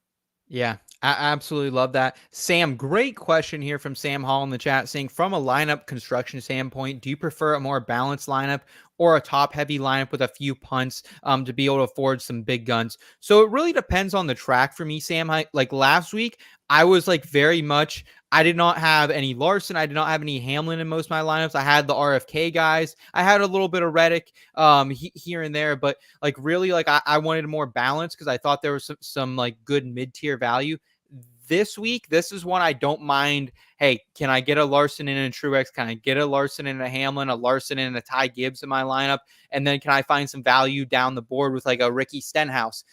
Yeah, I absolutely love that. Sam, great question here from Sam Hall in the chat saying, from a lineup construction standpoint, do you prefer a more balanced lineup or a top-heavy lineup with a few punts to be able to afford some big guns? So it really depends on the track for me, Sam. Like last week, I was like very much, I did not have any Larson. I did not have any Hamlin in most of my lineups. I had the RFK guys. I had a little bit of Reddick here and there, but like really, like I wanted more balance because I thought there was some like good mid-tier value. This week, this is one I don't mind. Hey, can I get a Larson in a Truex? Can I get a Larson in a Hamlin, a Larson in a Ty Gibbs in my lineup? And then can I find some value down the board with like a Ricky Stenhouse?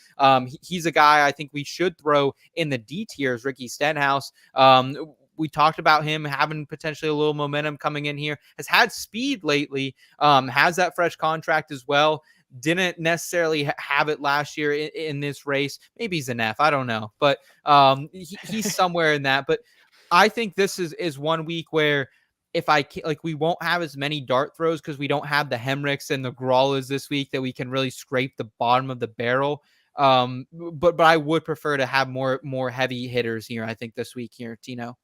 He's a guy I think we should throw in the D tiers, Ricky Stenhouse. We talked about him having potentially a little momentum coming in here, has had speed lately, has that fresh contract as well. didn't necessarily have it last year in this race. Maybe he's an F, I don't know, but he's somewhere in that. But I think this is one week where if we won't have as many dart throws because we don't have the Hemricks and the Grollas this week that we can really scrape the bottom of the barrel. But I would prefer to have more heavy hitters here, I think, this week here, Tino.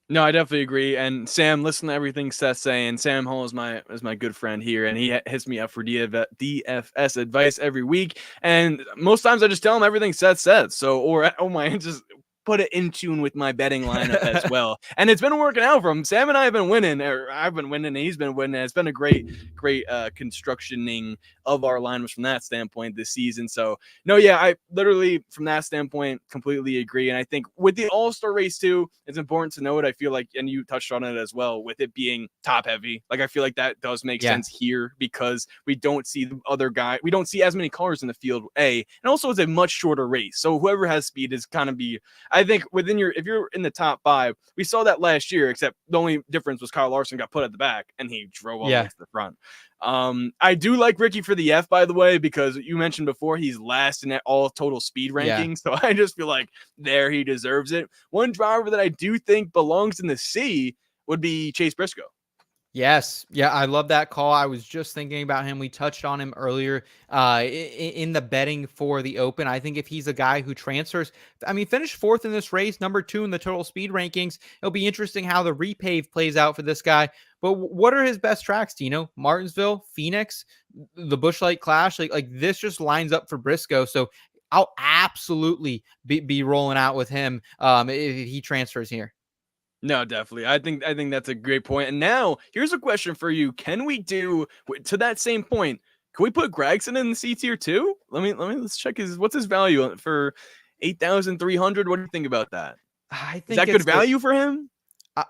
No, I definitely agree. And Sam, listen to everything Seth's saying. Sam Hall is my good friend here, and he hits me up for DFS advice every week. And most times I just tell him everything Seth says. So, or just put it in tune with my betting lineup as well. And it's been working out for him. Sam and I have been winning, or I've been winning, and he's been winning. It's been a great constructioning of our lineups from that standpoint this season. So, no, yeah, I literally, from that standpoint, completely agree. And I think with the All-Star race too, it's important to note, I feel like, and you touched on it as well, with it being top heavy. Like, I feel like that does make sense here because we don't see the other guy. We don't see as many cars in the field, and also it's a much shorter race. So whoever has speed is kind of I think if you're in the top 5, we saw that last year, except the only difference was Kyle Larson got put at the back and he drove all the way to the front. I do like Ricky for the F, by the way, because you mentioned before he's last in all total speed rankings. So I just feel like he deserves it. One driver that I do think belongs in the C would be Chase Briscoe. Yes. Yeah, I love that call. I was just thinking about him. We touched on him earlier in the betting for the Open. I think if he's a guy who transfers, finished 4th in this race, number 2 in the total speed rankings. It'll be interesting how the repave plays out for this guy. But what are his best tracks, Tino? Martinsville, Phoenix, the Busch Light Clash. Like this just lines up for Briscoe. So I'll absolutely be rolling out with him if he transfers here. No, definitely. I think that's a great point. And now here's a question for you. Can we do, to that same point, can we put Gragson in the C tier too? Let's check what's his value for 8,300. What do you think about that? I think is that good value for him?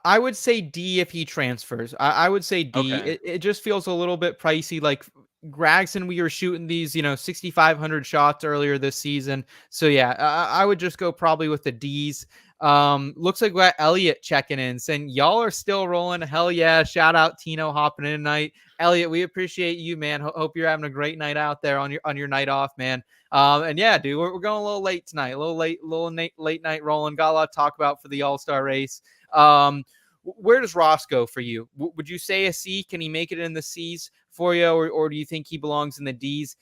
I would say D if he transfers. I would say D. Okay. It just feels a little bit pricey. Like Gragson, we were shooting these, 6,500 shots earlier this season. So yeah, I would just go probably with the D's. Looks like we got Elliot checking in saying y'all are still rolling. Hell yeah. Shout out Tino hopping in tonight. Elliot, we appreciate you, man. Hope you're having a great night out there on your night off, man. And yeah, dude, we're going a little late tonight, a little late night rolling. Got a lot to talk about for the All-Star race. Where does Ross go for you? Would you say a C? Can he make it in the C's for you? Or do you think he belongs in the D's?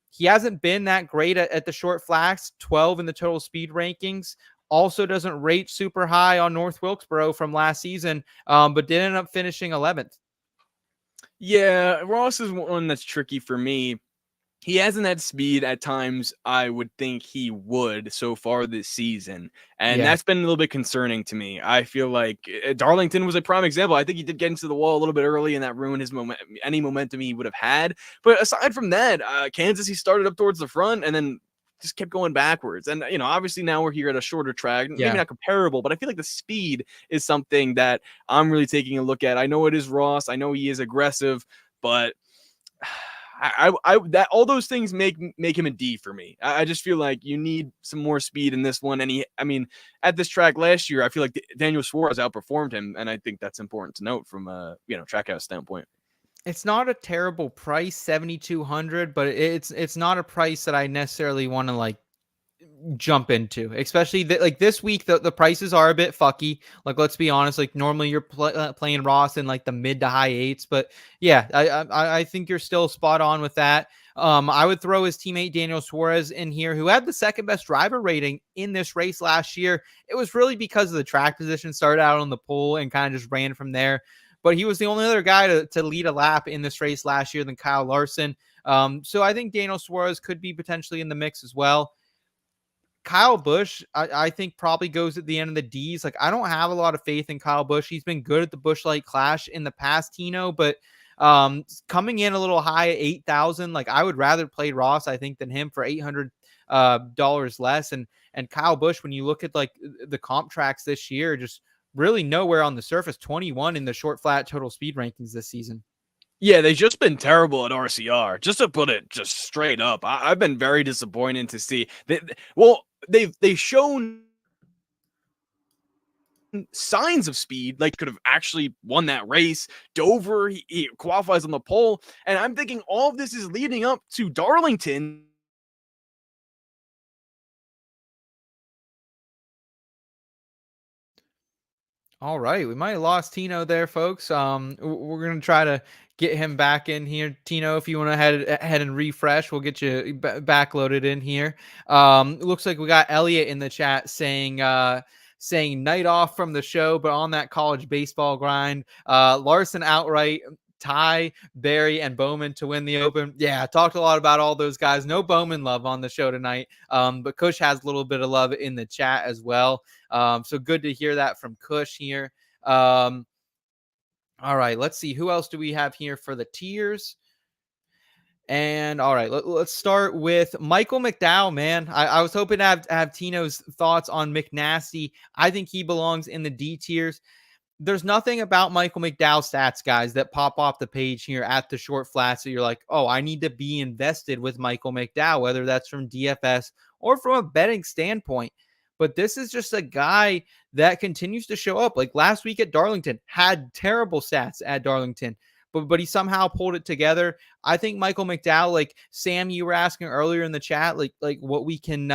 He hasn't been that great at the short flats, 12 in the total speed rankings. Also doesn't rate super high on North Wilkesboro from last season, but did end up finishing 11th. Yeah, Ross is one that's tricky for me. He hasn't had speed at times I would think he would so far this season. And that's been a little bit concerning to me. I feel like Darlington was a prime example. I think he did get into the wall a little bit early, and that ruined his any momentum he would have had. But aside from that, Kansas, he started up towards the front and then just kept going backwards. And, obviously now we're here at a shorter track, maybe not comparable, but I feel like the speed is something that I'm really taking a look at. I know it is Ross. I know he is aggressive, but that all those things make him a D for me. I just feel like you need some more speed in this one. And at this track last year, I feel like Daniel Suarez outperformed him. And I think that's important to note from a, trackhouse standpoint. It's not a terrible price, 7,200, but it's not a price that I necessarily want to jump into, especially this week. The prices are a bit fucky. Let's be honest. Normally you're playing Ross in the mid to high 8s, but yeah, I think you're still spot on with that. I would throw his teammate Daniel Suarez in here, who had the second best driver rating in this race last year. It was really because of the track position. Started out on the pole and kind of just ran from there. But he was the only other guy to lead a lap in this race last year than Kyle Larson. So I think Daniel Suarez could be potentially in the mix as well. Kyle Busch, I think probably goes at the end of the D's. I don't have a lot of faith in Kyle Busch. He's been good at the Busch Light Clash in the past, Tino, but coming in a little high at 8,000, I would rather play Ross, I think, than him for $800 less. And Kyle Busch, when you look at the comp tracks this year, just really nowhere on the surface, 21 in the short flat total speed rankings this season. Yeah, they've just been terrible at RCR, just to put it just straight up. I've been very disappointed to see that. Well, they've shown signs of speed, like could have actually won that race. Dover, he qualifies on the pole. And I'm thinking all of this is leading up to Darlington. All right, we might have lost Tino there, folks. We're gonna try to get him back in here. Tino, if you want to head and refresh, we'll get you backloaded in here. It looks like we got Elliot in the chat saying night off from the show, but on that college baseball grind. Larson outright. Ty, Barry, and Bowman to win the Open. Yeah, talked a lot about all those guys. No Bowman love on the show tonight, but Kush has a little bit of love in the chat as well. So good to hear that from Kush here. All right, let's see. Who else do we have here for the tiers? And all right, let's start with Michael McDowell, man. I was hoping to have Tino's thoughts on McNasty. I think he belongs in the D tiers. There's nothing about Michael McDowell's stats, guys, that pop off the page here at the short flat. So you're like, oh, I need to be invested with Michael McDowell, whether that's from DFS or from a betting standpoint. But this is just a guy that continues to show up. Like last week at Darlington, had terrible stats at Darlington, but he somehow pulled it together. I think Michael McDowell, like Sam, you were asking earlier in the chat, like what we can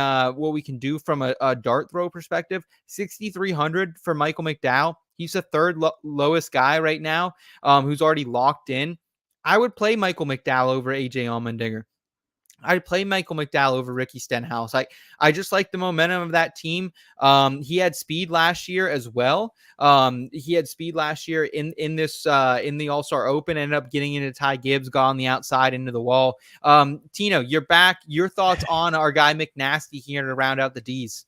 do from a dart throw perspective. 6,300 for Michael McDowell. He's the third lowest guy right now, who's already locked in. I would play Michael McDowell over AJ Allmendinger. I'd play Michael McDowell over Ricky Stenhouse. I just like the momentum of that team. He had speed last year as well. He had speed last year in the All-Star Open, ended up getting into Ty Gibbs, got on the outside into the wall. Tino, you're back. Your thoughts on our guy McNasty here to round out the Ds?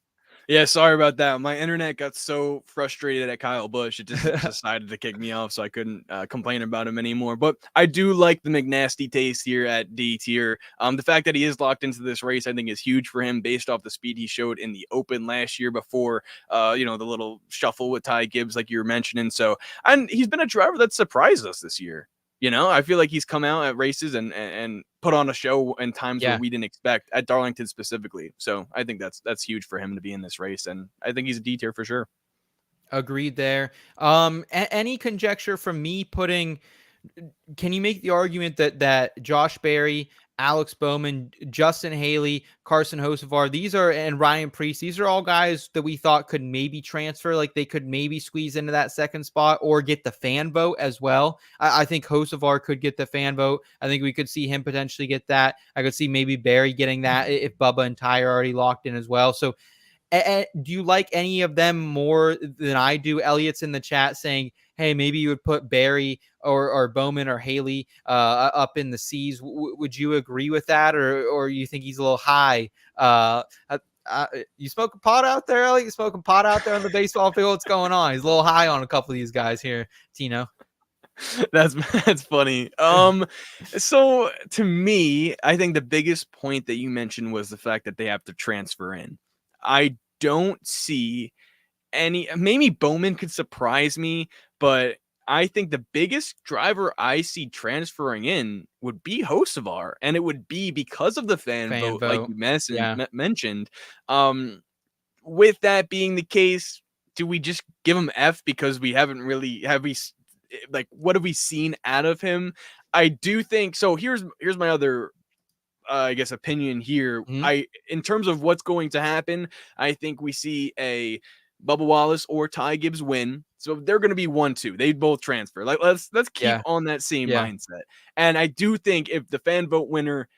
Yeah, sorry about that. My internet got so frustrated at Kyle Busch, it just decided to kick me off, so I couldn't complain about him anymore. But I do like the McNasty taste here at D tier. The fact that he is locked into this race, I think, is huge for him based off the speed he showed in the Open last year before, the little shuffle with Ty Gibbs, like you were mentioning. So, and he's been a driver that surprised us this year. I feel like he's come out at races and put on a show in times where we didn't expect, at Darlington specifically. So I think that's huge for him to be in this race, and I think he's a D tier for sure. Agreed there. Any conjecture from me putting? Can you make the argument that Josh Berry, Alex Bowman, Justin Haley, Carson Hocevar, and Ryan Preece, these are all guys that we thought could maybe transfer, like they could maybe squeeze into that second spot or get the fan vote as well. I think Hocevar could get the fan vote. I think we could see him potentially get that. I could see maybe Barry getting that if Bubba and Ty are already locked in as well. So do you like any of them more than I do? Elliot's in the chat saying, hey, maybe you would put Barry or Bowman or Haley up in the C's. Would you agree with that? Or you think he's a little high? You smoking pot out there, Elliot? You smoking pot out there on the baseball field? What's going on? He's a little high on a couple of these guys here, Tino. That's funny. So to me, I think the biggest point that you mentioned was the fact that they have to transfer in. I don't see any. Maybe Bowman could surprise me, but I think the biggest driver I see transferring in would be Hocevar, and it would be because of the fan vote, like you mentioned. With that being the case, do we just give him F because we haven't really what have we seen out of him? I do think so. Here's my other I guess opinion here. In terms of what's going to happen, I think we see a Bubba Wallace or Ty Gibbs win. So they're going to be 1-2. They both transfer. Like let's keep on that same mindset. And I do think if the fan vote winner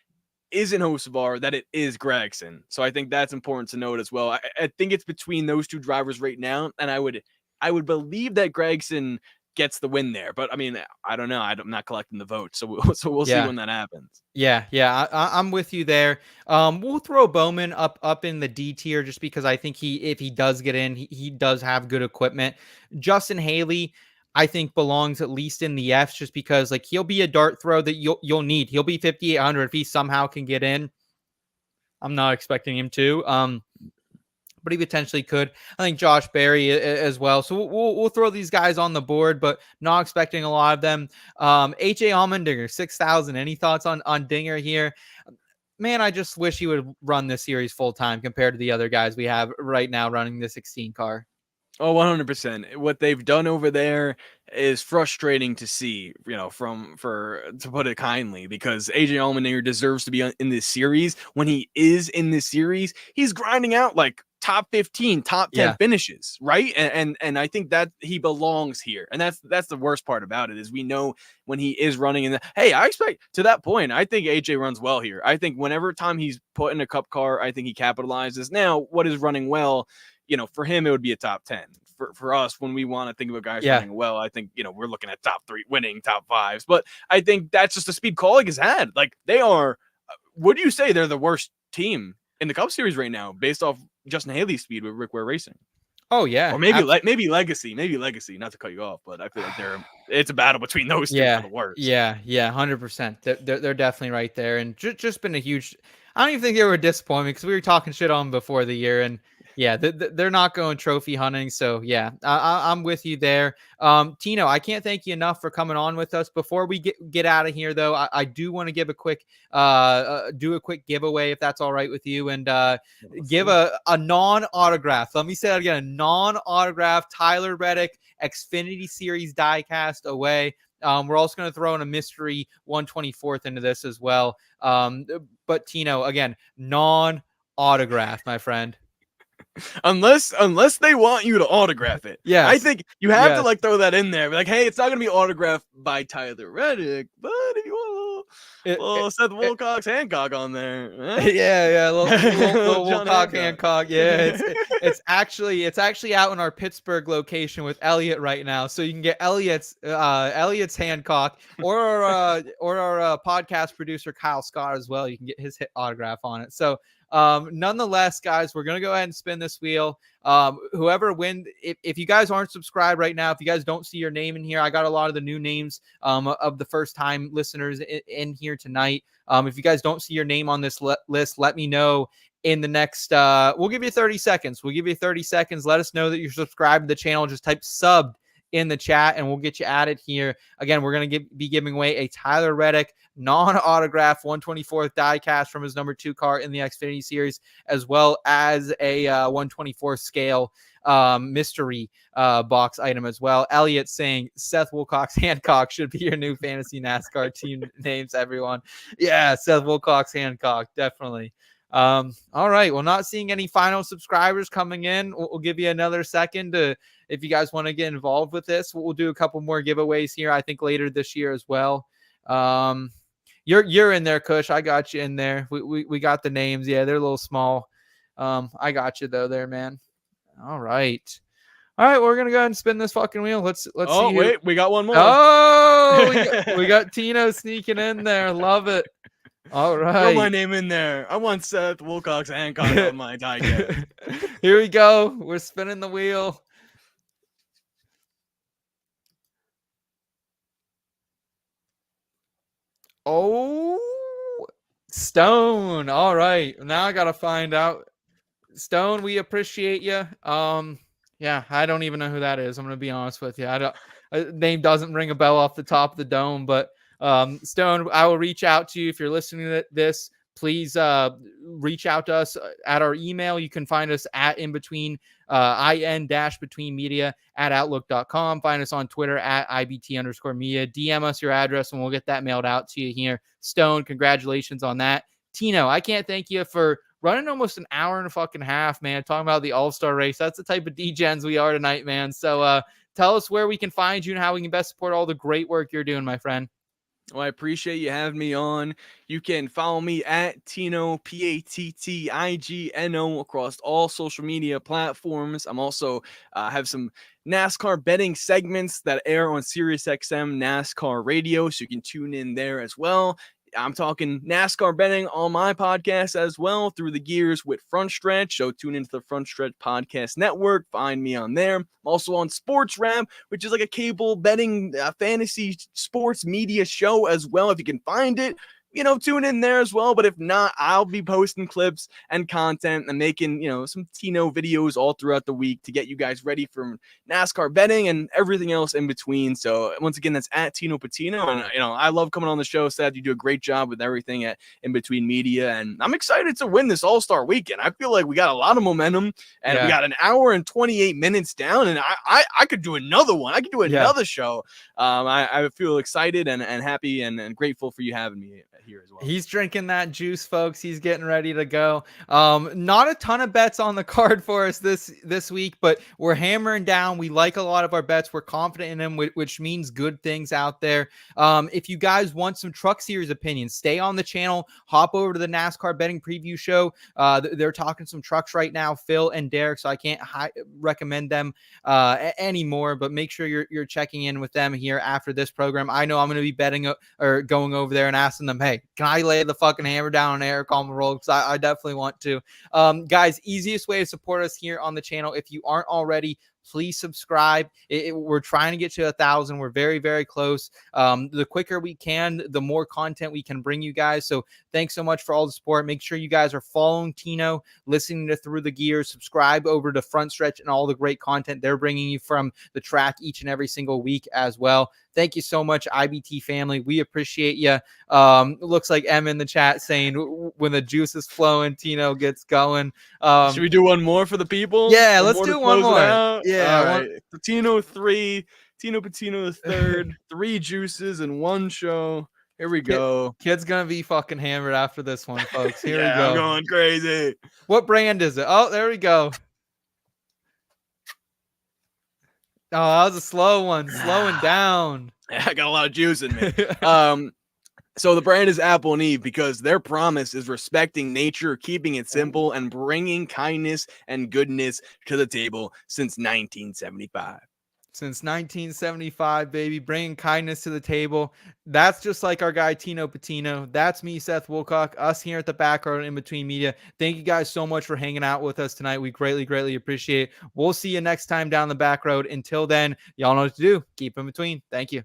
isn't Hocevar, that it is Gregson. So I think that's important to note as well. I think it's between those two drivers right now, and I would believe that Gregson gets the win there. But I mean, I don't know. I'm not collecting the vote, so we'll see when that happens. Yeah, I'm with you there. We'll throw Bowman up in the D tier just because I think if he does get in, he does have good equipment. Justin Haley, I think, belongs at least in the Fs just because like he'll be a dart throw that you'll need. He'll be 5,800 if he somehow can get in. I'm not expecting him to. But he potentially could. I think Josh Berry as well. So we'll throw these guys on the board, but not expecting a lot of them. H.A. Allmendinger, 6,000. Any thoughts on Dinger here? Man, I just wish he would run this series full time compared to the other guys we have right now running the 16 car. Oh, 100%. What they've done over there is frustrating to see, to put it kindly, because AJ Allmendinger deserves to be in this series. When he is in this series, he's grinding out like top 15, top 10 Yeah. finishes, right? And I think that he belongs here. And that's the worst part about it, is we know when he is running in the hey, I expect to that point. I think AJ runs well here. I think whenever time he's put in a cup car, I think he capitalizes. Now, what is running well? For him, it would be a top 10. For us, when we want to think about guys Yeah. running well, I think, we're looking at top 3 winning, top 5s. But I think that's just the speed Kaulig has had. Like, they are, would you say they're the worst team in the Cup Series right now, based off Justin Haley's speed with Rick Ware Racing? Oh yeah. Or maybe Legacy, not to cut you off, but I feel like it's a battle between those two for the worst. Yeah, 100%. They're definitely right there, and just been a huge. I don't even think they were a disappointment, because we were talking shit on them before the year, and yeah, they're not going trophy hunting. So yeah, I'm with you there. Tino, I can't thank you enough for coming on with us. Before we get out of here, though, I do want to give a quick do a quick giveaway, if that's all right with you, and give a non-autograph. Let me say that again: a non-autograph Tyler Reddick Xfinity Series diecast away. We're also going to throw in a mystery 124th into this as well. But Tino, again, non-autograph, my friend. Unless they want you to autograph it. Yes. I think you have to Yes. like throw that in there. Be like, hey, it's not gonna be autographed by Tyler Reddick, but if you want a little Seth Woolcock's Hancock on there. Yeah, little John Woolcock, Hancock. Hancock. Yeah, it's actually out in our Pittsburgh location with Elliot right now, so you can get Elliot's Hancock, or our podcast producer Kyle Scott as well. You can get his hit autograph on it. So nonetheless, guys, we're gonna go ahead and spin this wheel. Whoever wins, if you guys aren't subscribed right now, if you guys don't see your name in here, I got a lot of the new names of the first time listeners in here tonight. If you guys don't see your name on this list, let me know in the next we'll give you 30 seconds. Let us know that you're subscribed to the channel. Just type subbed in the chat and we'll get you added here. Again, we're going to be giving away a Tyler Reddick non-autograph 124th diecast from his number 2 car in the Xfinity Series, as well as a 124th scale mystery box item as well. Elliot saying Seth Woolcock's Hancock should be your new fantasy NASCAR team names, everyone. Yeah, Seth Woolcock's Hancock, definitely. All right, well, not seeing any final subscribers coming in. We'll give you another second to, if you guys want to get involved with this. We'll do a couple more giveaways here, I think, later this year as well. You're in there, Kush. I got you in there. We got the names. Yeah, they're a little small. I got you though there, man. All right, we're gonna go ahead and spin this fucking wheel. Let's Oh, see. wait, we got one more. Oh, we got Tino sneaking in there. Love it. All right. Throw my name in there. I want Seth Woolcock's Hancock on my diecast. Here we go. We're spinning the wheel. Oh, Stone. All right. Now I got to find out. Stone, we appreciate you. Yeah, I don't even know who that is. I'm going to be honest with you. Name doesn't ring a bell off the top of the dome, but Stone, I will reach out to you if you're listening to this. Please reach out to us at our email. You can find us at in-between-media@outlook.com. Find us on Twitter at IBT_media. DM us your address and we'll get that mailed out to you here. Stone, congratulations on that. Tino, I can't thank you for running almost an hour and a fucking half, man, talking about the All-Star Race. That's the type of degens we are tonight, man. So tell us where we can find you and how we can best support all the great work you're doing, my friend. Well, I appreciate you having me on. You can follow me at Tino, Pattigno, across all social media platforms. I'm also have some NASCAR betting segments that air on SiriusXM NASCAR Radio, so you can tune in there as well. I'm talking NASCAR betting on my podcast as well, Through the Gears with Front Stretch. So tune into the Front Stretch Podcast Network. Find me on there. I'm also on Sports Wrap, which is like a cable betting fantasy sports media show as well. If you can find it, tune in there as well. But if not, I'll be posting clips and content and making, some Tino videos all throughout the week to get you guys ready for NASCAR betting and everything else in between. So once again, that's at Tino Pattigno. And, I love coming on the show, Seth. You do a great job with everything at In Between Media. And I'm excited to win this All-Star weekend. I feel like we got a lot of momentum and we got an hour and 28 minutes down. And I could do another one. I could do another show. I feel excited and happy and grateful for you having me here as well. He's drinking that juice, folks. He's getting ready to go. Not a ton of bets on the card for us this week, but we're hammering down. We like a lot of our bets. We're confident in them, which means good things out there. If you guys want some Truck Series opinions, stay on the channel. Hop over to the NASCAR betting preview show. They're talking some trucks right now, Phil and Derek, so I can't recommend them anymore, but make sure you're checking in with them here after this program. I know I'm going to be betting or going over there and asking them, hey, can I lay the fucking hammer down on Eric Almirola? Because I definitely want to. Guys, easiest way to support us here on the channel, if you aren't already, please subscribe. We're trying to get to 1,000. We're very, very close. The quicker we can, the more content we can bring you guys. So thanks so much for all the support. Make sure you guys are following Tino, listening to Through the Gears, subscribe over to Front Stretch and all the great content they're bringing you from the track each and every single week as well. Thank you so much, IBT family. We appreciate you. Looks like M in the chat saying when the juice is flowing, Tino gets going. Should we do one more for the people? Yeah, let's do one more. Yeah, all right. Tino 3, Tino Pattigno III, 3 juices in one show. Here we go. Kid's gonna be fucking hammered after this one, folks. Here we I'm go. going crazy. What brand is it? Oh, there we go. Oh, that was a slow one. Slowing down. I got a lot of juice in me. So the brand is Apple and Eve because their promise is respecting nature, keeping it simple, and bringing kindness and goodness to the table since 1975. Since 1975, baby, bringing kindness to the table. That's just like our guy, Tino Pattigno. That's me, Seth Woolcock, us here at the Backroad In Between Media. Thank you guys so much for hanging out with us tonight. We greatly, greatly appreciate it. We'll see you next time down the back road. Until then, y'all know what to do. Keep in between. Thank you.